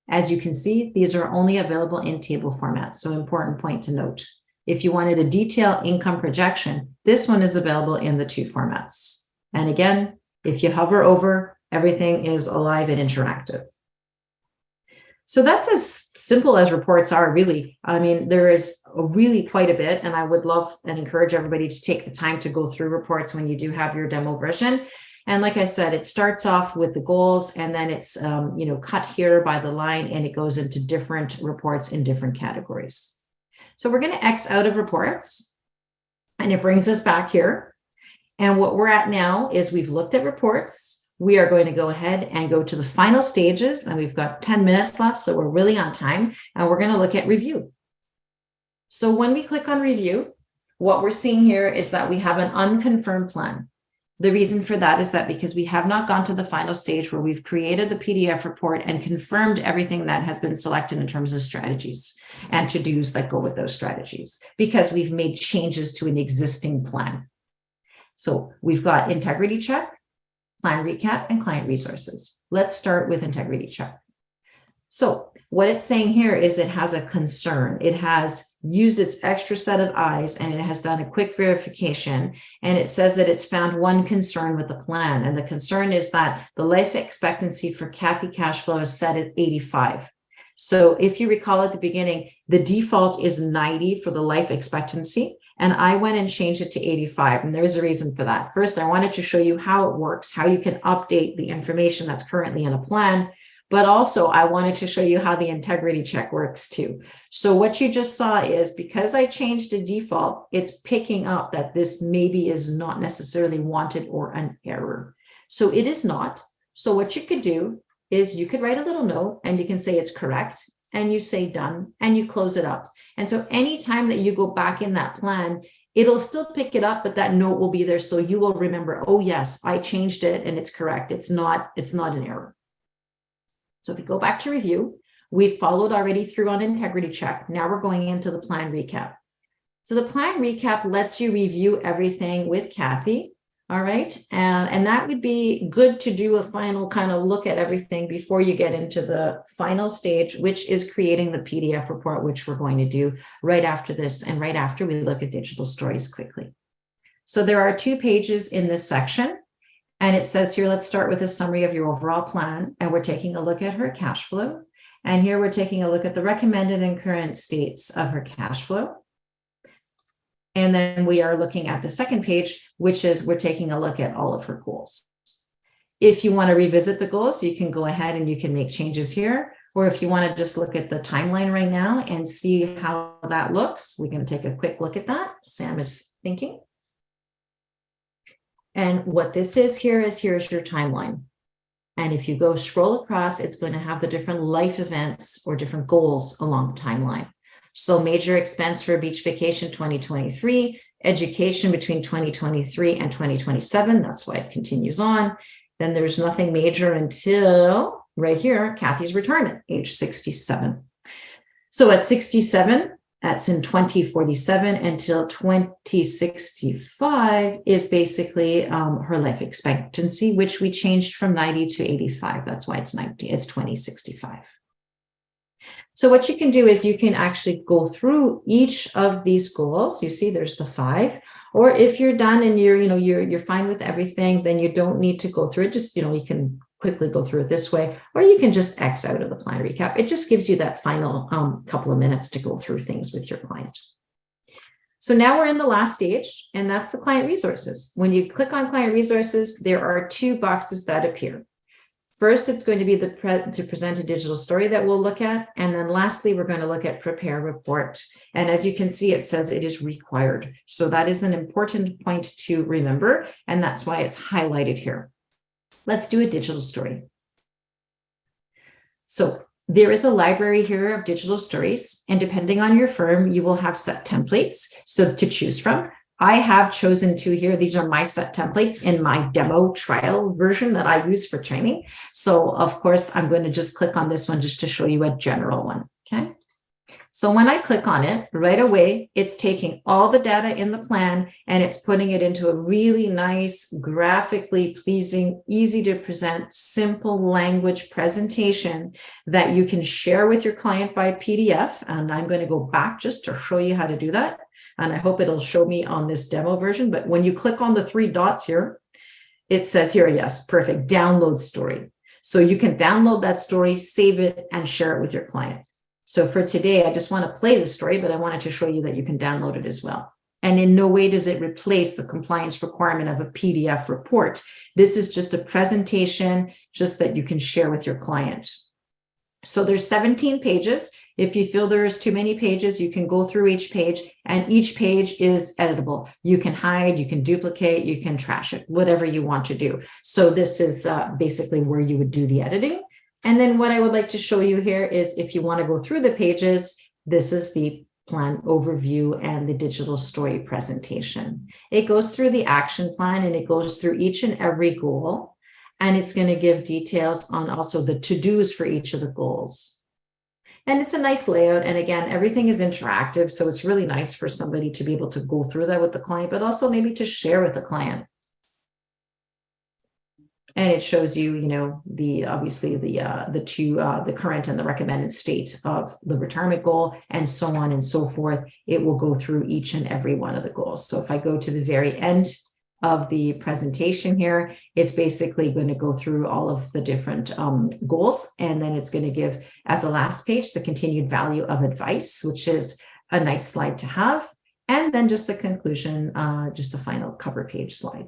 As you can see, these are only available in table format. So important point to note. If you wanted a detailed income projection, this one is available in the two formats. And again, if you hover over, everything is alive and interactive. So that's as simple as reports are, really. I mean, there is really quite a bit, and I would love and encourage everybody to take the time to go through reports when you do have your demo version. And like I said, it starts off with the goals, and then it's cut here by the line, and it goes into different reports in different categories. So we're going to X out of reports, and it brings us back here. And what we're at now is we've looked at reports. We are going to go ahead and go to the final stages, and we've got 10 minutes left, so we're really on time, and we're going to look at review. So when we click on review, what we're seeing here is that we have an unconfirmed plan. The reason for that is that because we have not gone to the final stage where we've created the PDF report and confirmed everything that has been selected in terms of strategies and to-dos that go with those strategies, because we've made changes to an existing plan. So we've got integrity check, plan recap, and client resources. Let's start with integrity check. So what it's saying here is it has a concern. It has used its extra set of eyes, and it has done a quick verification. And it says that it's found one concern with the plan. And the concern is that the life expectancy for Kathy cash flow is set at 85. So if you recall at the beginning, the default is 90 for the life expectancy. And I went and changed it to 85. And there's a reason for that. First, I wanted to show you how it works, how you can update the information that's currently in a plan. But also, I wanted to show you how the integrity check works too. So what you just saw is, because I changed the default, it's picking up that this maybe is not necessarily wanted or an error. So it is not. So what you could do is you could write a little note, and you can say it's correct, and you say done, and you close it up. And so anytime that you go back in that plan, it'll still pick it up, but that note will be there. So you will remember, oh yes, I changed it and it's correct. It's not an error. So if we go back to review, we've followed already through on integrity check. Now we're going into the plan recap. So the plan recap lets you review everything with Kathy. All right. And that would be good to do a final kind of look at everything before you get into the final stage, which is creating the PDF report, which we're going to do right after this and right after we look at digital stories quickly. So there are 2 pages in this section. And it says here, let's start with a summary of your overall plan. And we're taking a look at her cash flow. And here we're taking a look at the recommended and current states of her cash flow. And then we are looking at the second page, which is we're taking a look at all of her goals. If you want to revisit the goals, you can go ahead and you can make changes here. Or if you want to just look at the timeline right now and see how that looks, we can take a quick look at that. Sam is thinking. And what this is here's your timeline. And if you go scroll across, it's going to have the different life events or different goals along the timeline. So major expense for beach vacation 2023, education between 2023 and 2027. That's why it continues on. Then there's nothing major until right here, Kathy's retirement, age 67. So at 67, that's in 2047 until 2065 is basically her life expectancy, which we changed from 90 to 85. That's why it's 2065. So what you can do is you can actually go through each of these goals. You see there's the 5. Or if you're done and you're fine with everything, then you don't need to go through it. Just, you can quickly go through it this way, or you can just X out of the plan recap. It just gives you that final couple of minutes to go through things with your client. So now we're in the last stage, and that's the client resources. When you click on client resources, there are 2 boxes that appear. First, it's going to be to present a digital story that we'll look at. And then lastly, we're going to look at prepare report. And as you can see, it says it is required. So that is an important point to remember. And that's why it's highlighted here. Let's do a digital story. So there is a library here of digital stories. And depending on your firm, you will have set templates to choose from. I have chosen 2 here. These are my set templates in my demo trial version that I use for training. So of course, I'm going to just click on this one just to show you a general one. Okay. So when I click on it right away, it's taking all the data in the plan and it's putting it into a really nice, graphically pleasing, easy to present, simple language presentation that you can share with your client by PDF. And I'm going to go back just to show you how to do that. And I hope it'll show me on this demo version. But when you click on the 3 dots here, it says here, yes, perfect, download story. So you can download that story, save it, and share it with your client. So for today, I just want to play the story, but I wanted to show you that you can download it as well. And in no way does it replace the compliance requirement of a PDF report. This is just a presentation, just that you can share with your client. So there's 17 pages. If you feel there's too many pages, you can go through each page, and each page is editable. You can hide, you can duplicate, you can trash it, whatever you want to do. So this is basically where you would do the editing. And then what I would like to show you here is if you want to go through the pages, this is the plan overview and the digital story presentation. It goes through the action plan and it goes through each and every goal. And it's going to give details on also the to-dos for each of the goals. And it's a nice layout. And again, everything is interactive. So it's really nice for somebody to be able to go through that with the client, but also maybe to share with the client. And it shows you, the current and the recommended state of the retirement goal and so on and so forth. It will go through each and every one of the goals. So if I go to the very end of the presentation here, it's basically going to go through all of the different goals. And then it's going to give, as a last page, the continued value of advice, which is a nice slide to have. And then just the conclusion, just a final cover page slide.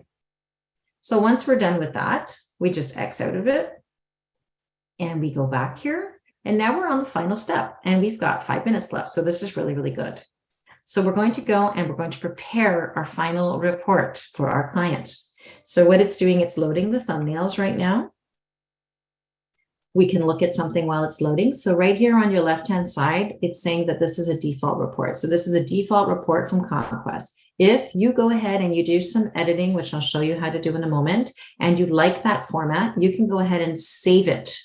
So once we're done with that, we just X out of it and we go back here. And now we're on the final step and we've got 5 minutes left. So this is really, really good. So we're going to go and we're going to prepare our final report for our client. So what it's doing, it's loading the thumbnails right now. We can look at something while it's loading. So right here on your left-hand side, it's saying that this is a default report. So this is a default report from Conquest. If you go ahead and you do some editing, which I'll show you how to do in a moment, and you like that format, you can go ahead and save it.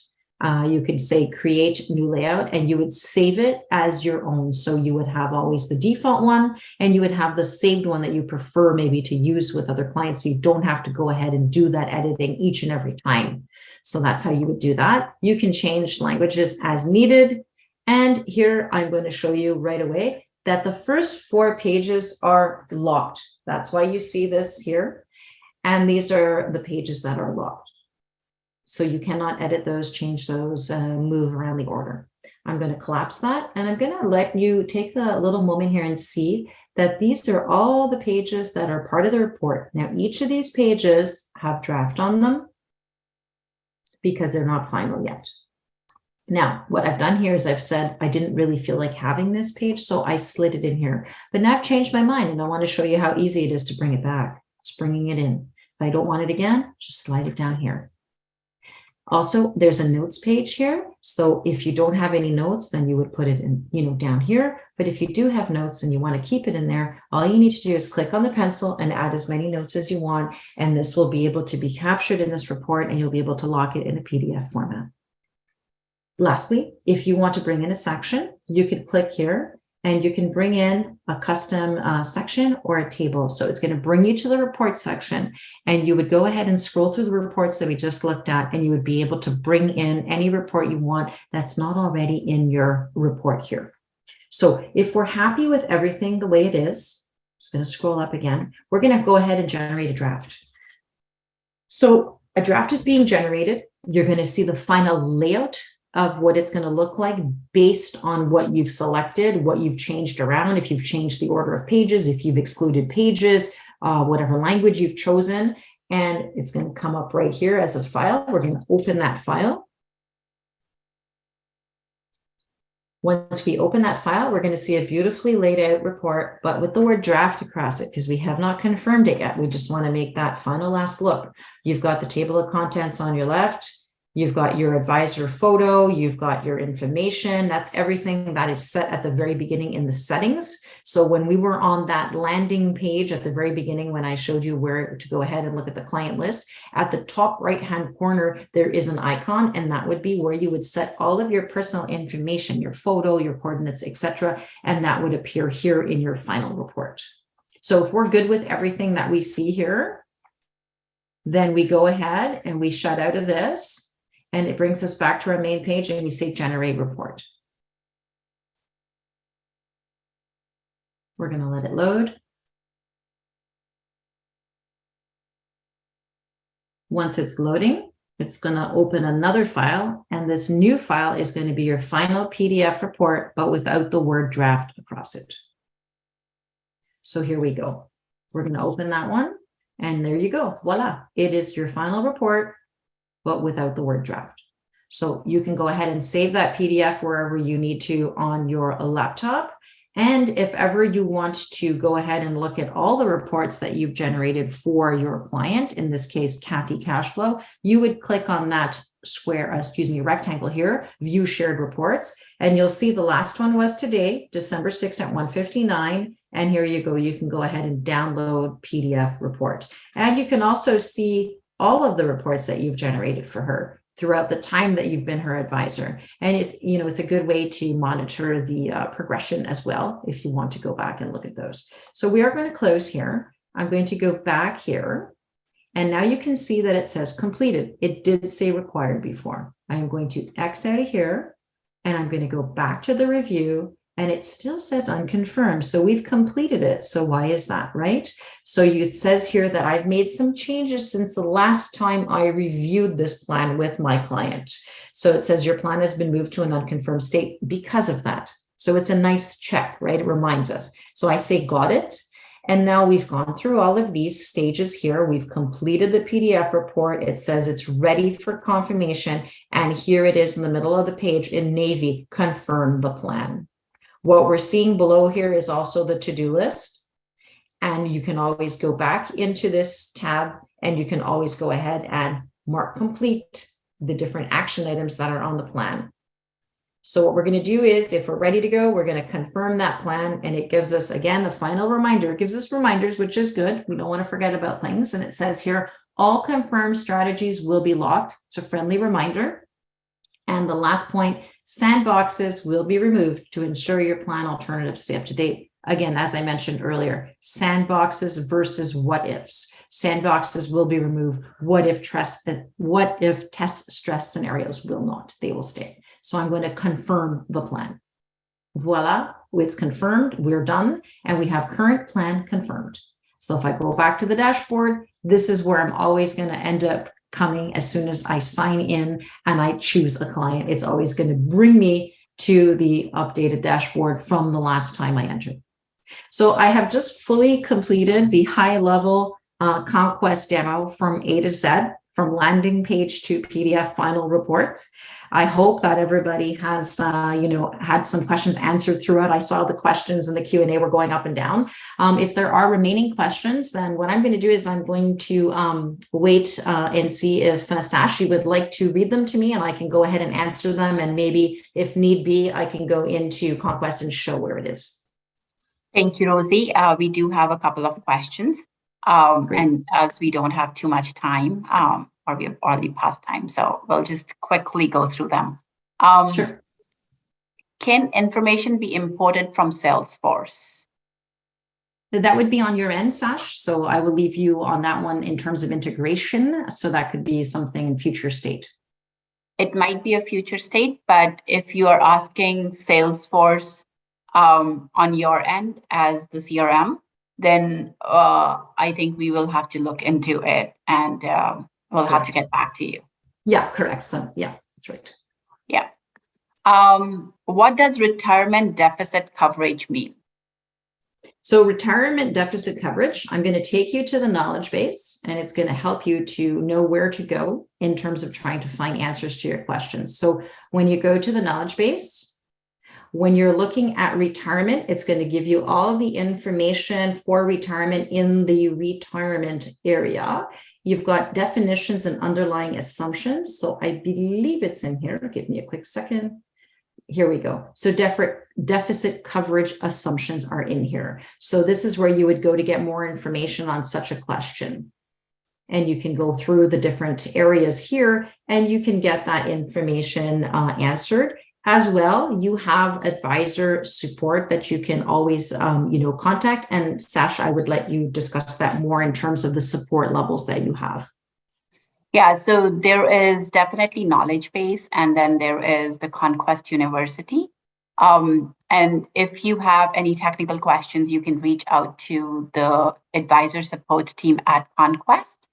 You could say create new layout and you would save it as your own. So you would have always the default one and you would have the saved one that you prefer maybe to use with other clients. So you don't have to go ahead and do that editing each and every time. So that's how you would do that. You can change languages as needed. And here I'm going to show you right away that the first 4 pages are locked. That's why you see this here. And these are the pages that are locked. So you cannot edit those, change those, move around the order. I'm going to collapse that. And I'm going to let you take a little moment here and see that these are all the pages that are part of the report. Now, each of these pages have draft on them because they're not final yet. Now, what I've done here is I've said I didn't really feel like having this page, so I slid it in here. But now I've changed my mind and I want to show you how easy it is to bring it back. It's bringing it in. If I don't want it again, just slide it down here. Also, there's a notes page here. So if you don't have any notes, then you would put it in, down here. But if you do have notes and you want to keep it in there, all you need to do is click on the pencil and add as many notes as you want. And this will be able to be captured in this report, and you'll be able to lock it in a PDF format. Lastly, if you want to bring in a section, you can click here and you can bring in a custom section or a table. So it's going to bring you to the report section, and you would go ahead and scroll through the reports that we just looked at, and you would be able to bring in any report you want that's not already in your report here. So if we're happy with everything the way it is, I'm just going to scroll up again, we're going to go ahead and generate a draft. So a draft is being generated. You're going to see the final layout of what it's going to look like based on what you've selected, what you've changed around, if you've changed the order of pages, if you've excluded pages, whatever language you've chosen, and it's going to come up right here as a file. We're going to open that file. Once we open that file, we're going to see a beautifully laid out report, but with the word draft across it, because we have not confirmed it yet. We just want to make that final last look. You've got the table of contents on your left. You've got your advisor photo, you've got your information. That's everything that is set at the very beginning in the settings. So when we were on that landing page at the very beginning, when I showed you where to go ahead and look at the client list, at the top right-hand corner, there is an icon, and that would be where you would set all of your personal information, your photo, your coordinates, etc. And that would appear here in your final report. So if we're good with everything that we see here, then we go ahead and we shut out of this. And it brings us back to our main page, and we say generate report. We're going to let it load. Once it's loading, it's going to open another file, and this new file is going to be your final PDF report, but without the word draft across it. So here we go. We're going to open that one, and there you go. Voila. It is your final report, but without the word draft. So you can go ahead and save that PDF wherever you need to on your laptop. And if ever you want to go ahead and look at all the reports that you've generated for your client, in this case, Kathy Cashflow, you would click on that rectangle here, view shared reports. And you'll see the last one was today, December 6th at 1:59. And here you go. You can go ahead and download PDF report. And you can also see all of the reports that you've generated for her throughout the time that you've been her advisor. And it's a good way to monitor the progression as well, if you want to go back and look at those. So we are going to close here. I'm going to go back here. And now you can see that it says completed. It did say required before. I am going to X out of here, and I'm going to go back to the review. And it still says unconfirmed. So we've completed it. So why is that, right? So it says here that I've made some changes since the last time I reviewed this plan with my client. So it says your plan has been moved to an unconfirmed state because of that. So it's a nice check, right? It reminds us. So I say got it. And now we've gone through all of these stages here. We've completed the PDF report. It says it's ready for confirmation. And here it is in the middle of the page in navy, confirm the plan. What we're seeing below here is also the to-do list. And you can always go back into this tab, and you can always go ahead and mark complete the different action items that are on the plan. So what we're going to do is, if we're ready to go, we're going to confirm that plan. And it gives us, again, a final reminder. It gives us reminders, which is good. We don't want to forget about things. And it says here, all confirmed strategies will be locked. It's a friendly reminder. And the last point, sandboxes will be removed to ensure your plan alternatives stay up to date. Again, as I mentioned earlier, sandboxes versus what ifs. Sandboxes will be removed. What if test stress scenarios will not? They will stay. So I'm going to confirm the plan. Voila, it's confirmed. We're done. And we have current plan confirmed. So if I go back to the dashboard, this is where I'm always going to end up coming as soon as I sign in and I choose a client. It's always going to bring me to the updated dashboard from the last time I entered. So I have just fully completed the high-level Conquest demo from A to Z. from landing page to PDF final report. I hope that everybody has, had some questions answered throughout. I saw the questions and the Q&A were going up and down. If there are remaining questions, then what I'm going to do is I'm going to wait and see if Sashi would like to read them to me, and I can go ahead and answer them. And maybe if need be, I can go into Conquest and show where it is. Thank you, Rosie. We do have a couple of questions. And as we don't have too much time, or we have already past time, so we'll just quickly go through them. Sure. Can information be imported from Salesforce? That would be on your end, Sash. So I will leave you on that one in terms of integration. So that could be something in future state. It might be a future state, but if you are asking Salesforce on your end as the CRM, then I think we will have to look into it, and we'll have to get back to you. Yeah, correct. So yeah, that's right. Yeah. What does retirement deficit coverage mean? So retirement deficit coverage, I'm going to take you to the knowledge base, and it's going to help you to know where to go in terms of trying to find answers to your questions. So when you go to the knowledge base, when you're looking at retirement, it's going to give you all of the information for retirement in the retirement area. You've got definitions and underlying assumptions. So I believe it's in here. Give me a quick second. Here we go. So deficit coverage assumptions are in here. So this is where you would go to get more information on such a question. And you can go through the different areas here, and you can get that information answered. As well, you have advisor support that you can always, contact. And Sash, I would let you discuss that more in terms of the support levels that you have. Yeah, so there is definitely knowledge base, and then there is the Conquest University. And if you have any technical questions, you can reach out to the advisor support team at Conquest.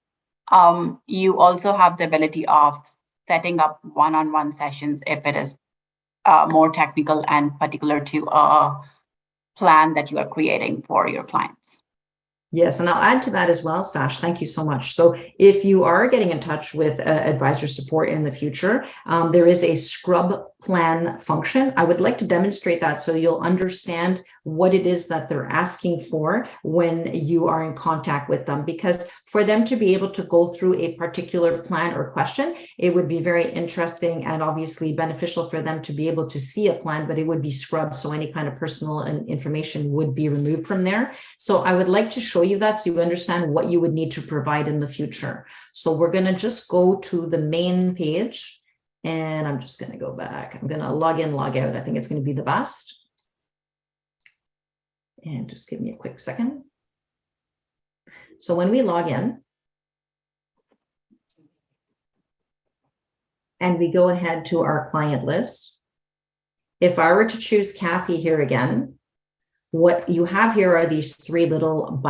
You also have the ability of setting up one-on-one sessions if it is more technical and particular to a plan that you are creating for your clients. Yes, and I'll add to that as well, Sash. Thank you so much. So if you are getting in touch with advisor support in the future, there is a scrub plan function. I would like to demonstrate that so you'll understand what it is that they're asking for when you are in contact with them. Because for them to be able to go through a particular plan or question, it would be very interesting and obviously beneficial for them to be able to see a plan, but it would be scrubbed. So any kind of personal information would be removed from there. So I would like to show you that so you understand what you would need to provide in the future. So we're going to just go to the main page, and I'm just going to go back. I'm going to log in, log out. I think it's going to be the best. And just give me a quick second. So when we log in and we go ahead to our client list, if I were to choose Kathy here again, what you have here are these three little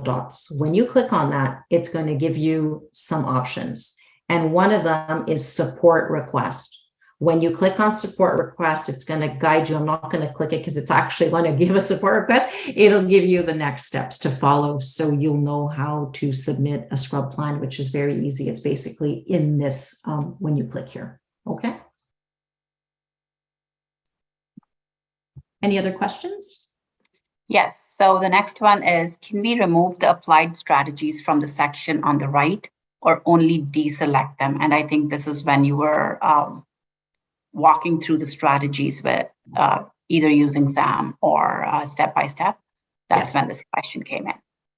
dots. When you click on that, it's going to give you some options. And one of them is support request. When you click on support request, it's going to guide you. I'm not going to click it because it's actually going to give a support request. It'll give you the next steps to follow, so you'll know how to submit a scrub plan, which is very easy. It's basically in this when you click here. Okay. Any other questions? Yes. So the next one is, can we remove the applied strategies from the section on the right, or only deselect them? And I think this is when you were walking through the strategies with either using XAM or step-by-step. That's when this question came in.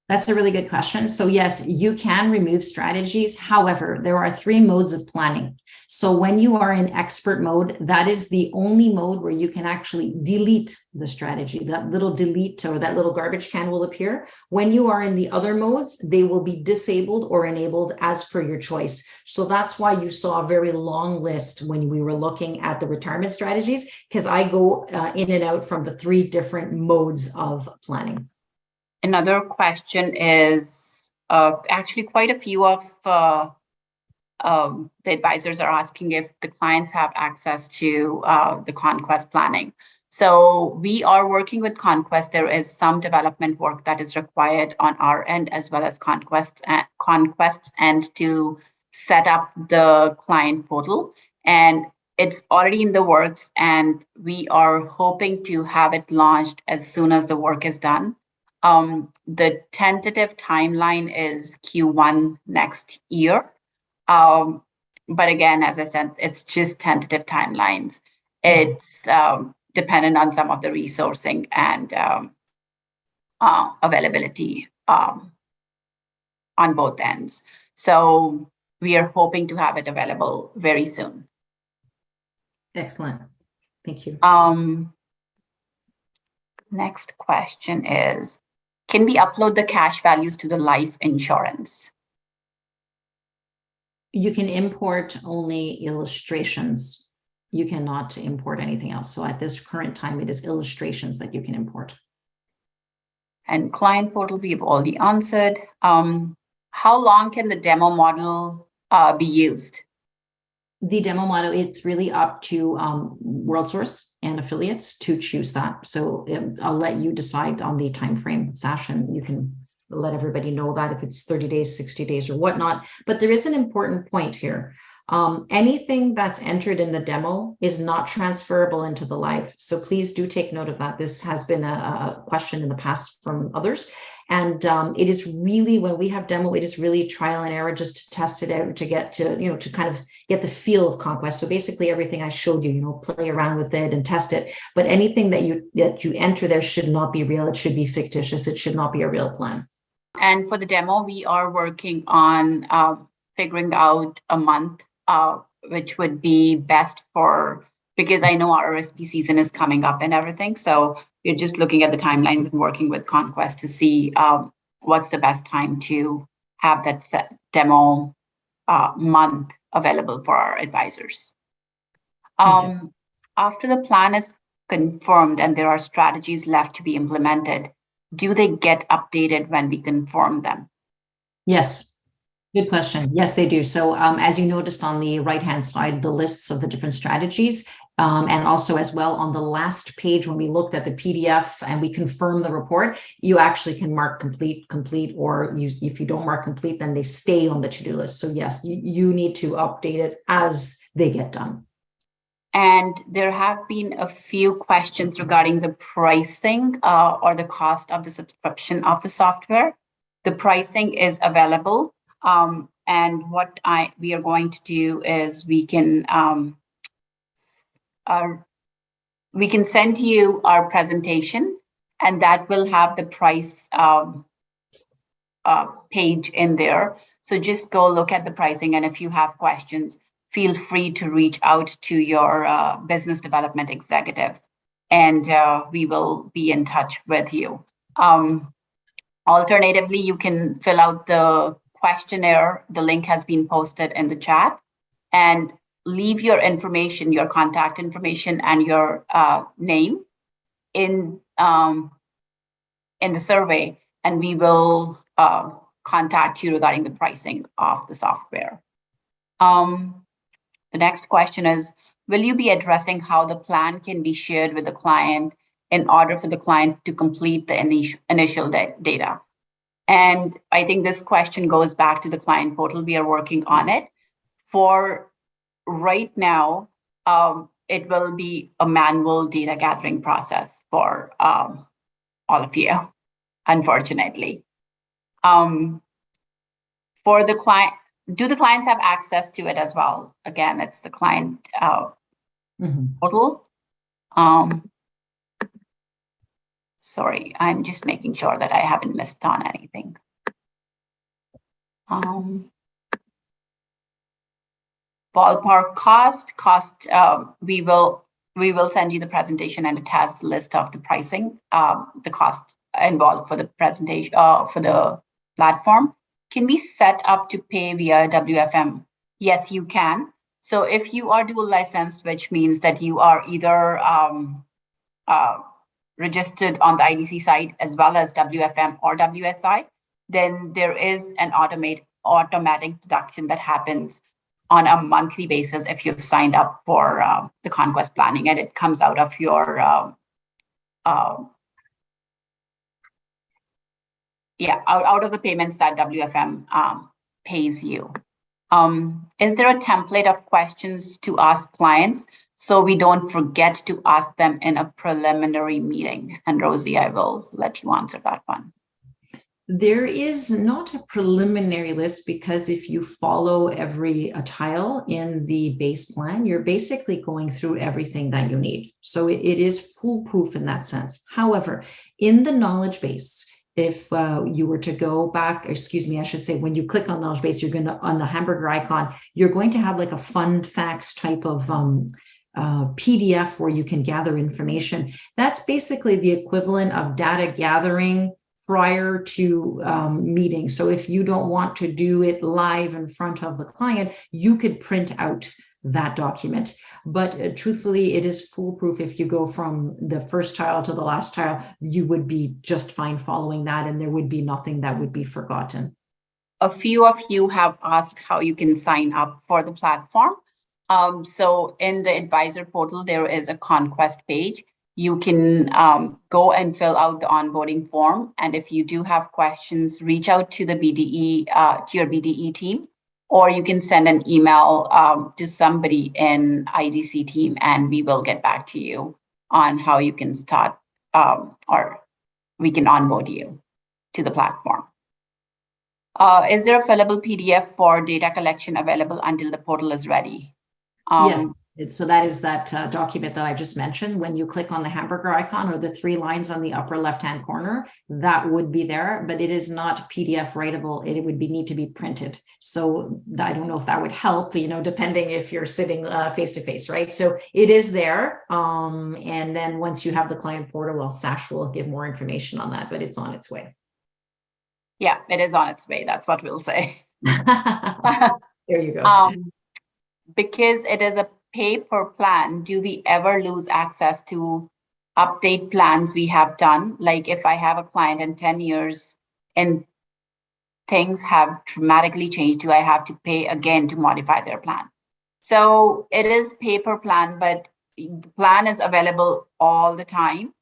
That's a really good question. So yes, you can remove strategies. However, there are 3 modes of planning. So when you are in expert mode, that is the only mode where you can actually delete the strategy. That little delete or that little garbage can will appear. When you are in the other modes, they will be disabled or enabled as per your choice. So that's why you saw a very long list when we were looking at the retirement strategies, because I go in and out from the 3 different modes of planning. Another question is actually quite a few of the advisors are asking if the clients have access to the Conquest planning. So we are working with Conquest. There is some development work that is required on our end as well as Conquest's end to set up the client portal, and it's already in the works, and we are hoping to have it launched as soon as the work is done. The tentative timeline is Q1 next year. But again, as I said, it's just tentative timelines. It's dependent on some of the resourcing and availability on both ends. So we are hoping to have it available very soon. Excellent. Thank you. Next question is, can we upload the cash values to the life insurance? You can import only illustrations. You cannot import anything else. So at this current time, it is illustrations that you can import. And client portal, we've already answered. How long can the demo model be used? The demo model, it's really up to Worldsource and affiliates to choose that. So I'll let you decide on the time frame, Sash, and you can let everybody know that if it's 30 days, 60 days or whatnot. But there is an important point here. Anything that's entered in the demo is not transferable into the live. So please do take note of that. This has been a question in the past from others. And it is really, when we have demo, it is really trial and error, just to test it out, to get to, to kind of get the feel of Conquest. So basically everything I showed you, play around with it and test it. But anything that you enter there should not be real. It should be fictitious. It should not be a real plan. And for the demo, we are working on figuring out a month, which would be best for, because I know our RSP season is coming up and everything. So we're just looking at the timelines and working with Conquest to see what's the best time to have that demo month available for our advisors. After the plan is confirmed and there are strategies left to be implemented, do they get updated when we confirm them? Yes. Good question. Yes, they do. So as you noticed on the right-hand side, the lists of the different strategies, and also as well on the last page, when we looked at the PDF and we confirm the report, you actually can mark complete, or if you don't mark complete, then they stay on the to-do list. So yes, you need to update it as they get done. And there have been a few questions regarding the pricing or the cost of the subscription of the software. The pricing is available. And what we are going to do is we can send you our presentation, and that will have the price page in there. So just go look at the pricing, and if you have questions, feel free to reach out to your business development executives, and we will be in touch with you. Alternatively, you can fill out the questionnaire. The link has been posted in the chat, and leave your information, your contact information, and your name in the survey, and we will contact you regarding the pricing of the software. The next question is, will you be addressing how the plan can be shared with the client in order for the client to complete the initial data? And I think this question goes back to the client portal. We are working on it. For right now, it will be a manual data gathering process for all of you, unfortunately. For the client, do the clients have access to it as well? Again, it's the client portal. Sorry, I'm just making sure that I haven't missed on anything. Ballpark cost, we will send you the presentation, and it has the list of the pricing, the costs involved for the presentation, for the platform. Can we set up to pay via WFM? Yes, you can. So if you are dual licensed, which means that you are either registered on the IDC side as well as WFM or WSI, then there is an automatic deduction that happens on a monthly basis if you've signed up for the Conquest Planning, and it comes out of your out of the payments that WFM pays you. Is there a template of questions to ask clients so we don't forget to ask them in a preliminary meeting? And Rosie, I will let you answer that one. There is not a preliminary list, because if you follow every tile in the base plan, you're basically going through everything that you need. So it is foolproof in that sense. However, in the knowledge base, if you were to go back, excuse me, I should say, when you click on knowledge base, you're going to, on the hamburger icon, you're going to have like a fun facts type of PDF where you can gather information. That's basically the equivalent of data gathering prior to meetings. So if you don't want to do it live in front of the client, you could print out that document. But truthfully, it is foolproof. If you go from the first tile to the last tile, you would be just fine following that, and there would be nothing that would be forgotten. A few of you have asked how you can sign up for the platform. So in the advisor portal, there is a Conquest page. You can go and fill out the onboarding form. And if you do have questions, reach out to the BDE, to your BDE team, or you can send an email to somebody in IDC team, and we will get back to you on how you can start, or we can onboard you to the platform. Is there a fillable PDF for data collection available until the portal is ready? Yes. So that is that document that I just mentioned. When you click on the hamburger icon or the 3 lines on the upper left-hand corner, that would be there, but it is not PDF writable. It would need to be printed. So I don't know if that would help, depending if you're sitting face-to-face, right? So it is there. And then once you have the client portal, well, Sash will give more information on that, but it's on its way. Yeah, it is on its way. That's what we'll say. There you go. Because it is a pay per plan, do we ever lose access to update plans we have done? Like if I have a client in 10 years and things have dramatically changed, do I have to pay again to modify their plan? So it is pay per plan, but the plan is available all the time.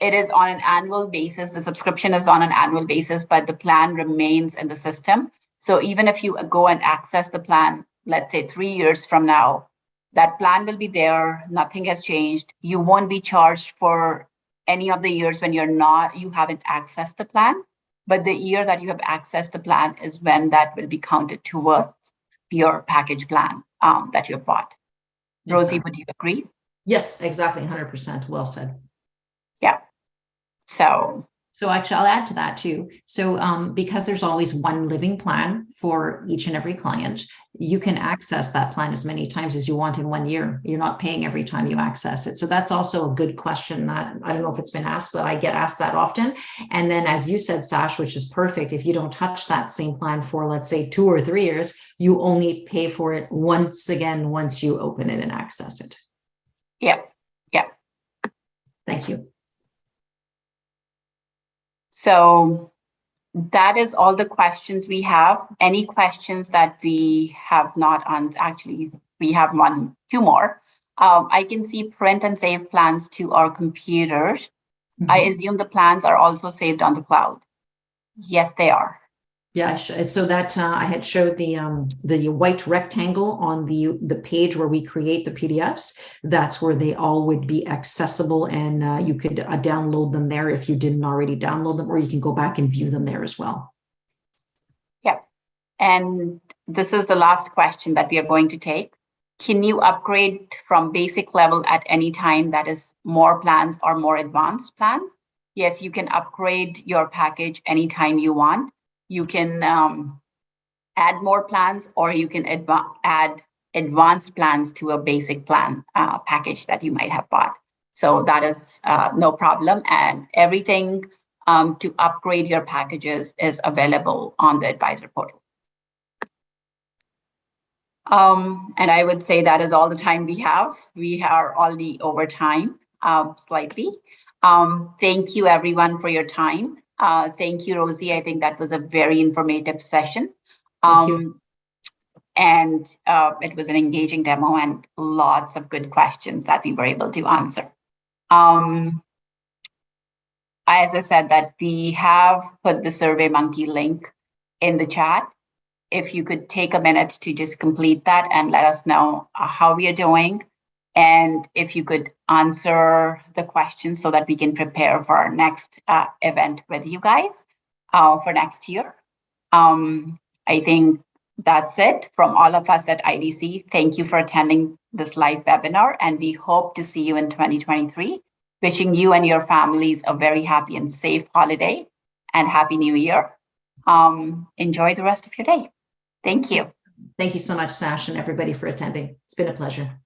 It is on an annual basis. The subscription is on an annual basis, but the plan remains in the system. So even if you go and access the plan, let's say 3 years from now, that plan will be there. Nothing has changed. You won't be charged for any of the years when you haven't accessed the plan. But the year that you have accessed the plan is when that will be counted towards your package plan that you have bought. Exactly. Rosie, would you agree? Yes, exactly. 100%. Well said. Yeah. So actually, I'll add to that too. So because there's always one living plan for each and every client, you can access that plan as many times as you want in 1 year. You're not paying every time you access it. So that's also a good question that I don't know if it's been asked, but I get asked that often. And then as you said, Sash, which is perfect, if you don't touch that same plan for, let's say, 2 or 3 years, you only pay for it once you open it and access it. Yeah. Thank you. So that is all the questions we have. Any questions that we have not answered? Actually, we have 2 more. I can see print and save plans to our computers. Mm-hmm. I assume the plans are also saved on the cloud. Yes, they are. Yeah, so that I had showed the white rectangle on the page where we create the PDFs. That's where they all would be accessible, and you could download them there if you didn't already download them, or you can go back and view them there as well. Yeah, and this is the last question that we are going to take. Can you upgrade from basic level at any time, that is more plans or more advanced plans? Yes, you can upgrade your package anytime you want. You can add more plans, or you can add advanced plans to a basic plan package that you might have bought. So that is no problem. And everything to upgrade your packages is available on the advisor portal. And I would say that is all the time we have. We are already over time slightly. Thank you, everyone, for your time. Thank you, Rosie. I think that was a very informative session. Thank you. And it was an engaging demo and lots of good questions that we were able to answer. As I said, that we have put the SurveyMonkey link in the chat. if you could take a minute to just complete that and let us know how we are doing. And if you could answer the questions so that we can prepare for our next event with you guys for next year. I think that's it from all of us at IDC. Thank you for attending this live webinar, and we hope to see you in 2023. Wishing you and your families a very happy and safe holiday and Happy New Year. Enjoy the rest of your day. Thank you. Thank you so much, Sash, and everybody for attending. It's been a pleasure.